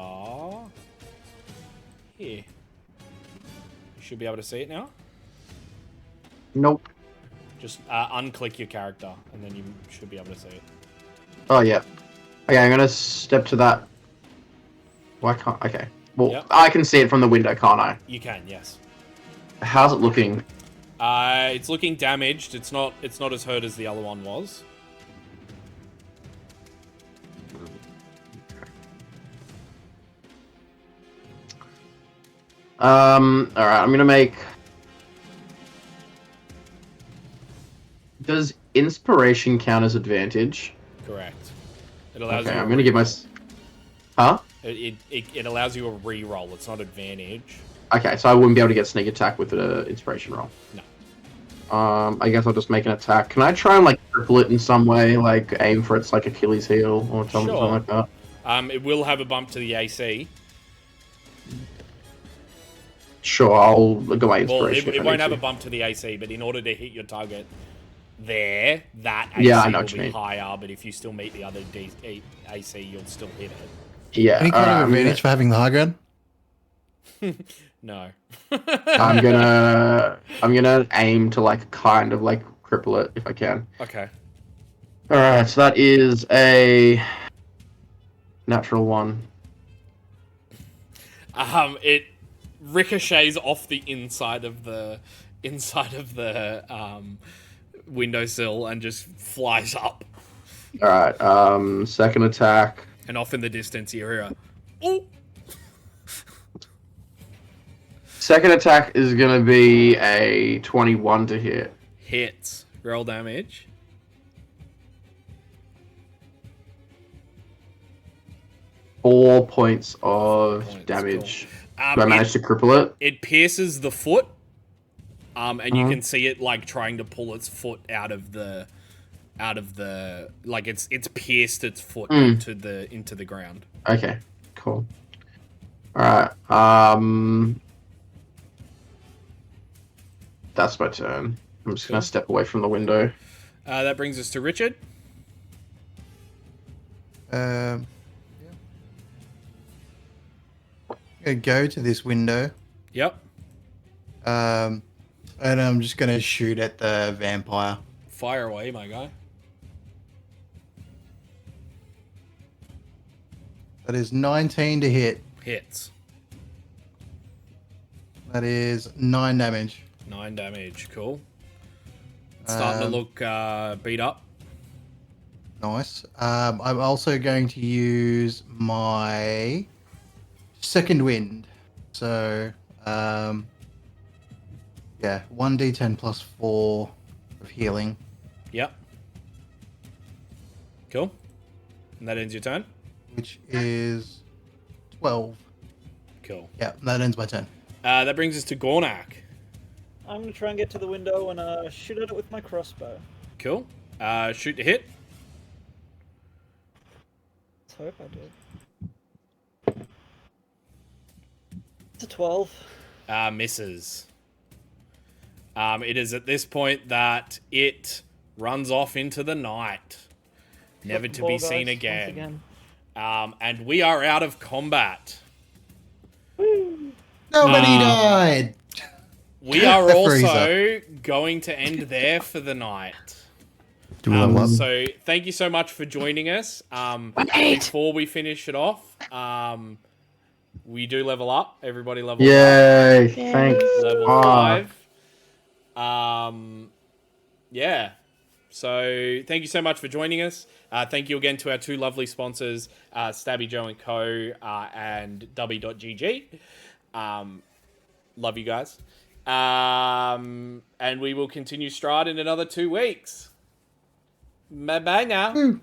here. You should be able to see it now. Nope. Just unclick your character, and then you should be able to see it. Oh, yeah. Okay, I'm gonna step to that. Why can't... Okay. Well, Yep. I can see it from the window, can't I? You can, yes. How's it looking? It's looking damaged. It's not as hurt as the other one was. Alright, I'm gonna make... Does inspiration count as advantage? Correct. It allows Okay, you. I'm gonna give my... Huh? It allows you a re-roll. It's not advantage. Okay, so I wouldn't be able to get sneak attack with an inspiration roll. No. I guess I'll just make an attack. Can I try and like cripple it in some way, like aim for its like Achilles heel or something, Sure. like that? It will have a bump to the AC. Sure, I'll go my Well, inspiration. it if I won't need have a to. bump to the AC, but in order to hit your target there, that Yeah, I AC know will what you be mean. higher, but if you still meet the other AC, you'll still hit it. Yeah. Any kind alright, of I'm gonna- advantage for having the high ground? No. I'm gonna aim to like kind of like cripple it if I can. Okay. All right, so that is a natural 1. It ricochets off the inside of the windowsill and just flies up. All right, second attack. And off in the distance, you hear a, "Ooh!" Second attack is gonna be a 21 to hit. Hits. Roll damage. Four points of Points, damage. cool. Do I manage to cripple it? It pierces the foot, and you can see it like trying to pull its foot out of the like it's pierced its foot into the ground. Okay, cool. All right. That's my turn. I'm just gonna step away from the window. That brings us to Richard. I'm gonna go to this window. Yep. And I'm just gonna shoot at the vampire. Fire away, my guy. That is 19 to hit. Hits. That is 9 damage. 9 damage. Cool. It's starting to look beat up. Nice. I'm also going to use my second wind. So, yeah, 1d10 plus 4 of healing. Yep. Cool. And that ends your turn? Which is 12. Cool. Yeah, that ends my turn. That brings us to Gornak. I'm gonna try and get to the window and shoot at it with my crossbow. Cool. Shoot to hit. Let's hope I do. It's a 12. Misses. It is at this point that it runs off into the night, never to be seen again. And we are out of combat. Woo! Nobody died! We are also Freezer. going to end there for the night. Do we level up? So thank you so much for joining us. Before we finish it off, we do level up. Everybody level up. Yay! Thanks. Level 5. Yeah. So thank you so much for joining us. Thank you again to our two lovely sponsors, Stabby Joe & Co. And Dubby.gg. Love you guys. And we will continue Strahd in another 2 weeks. Bye-bye now.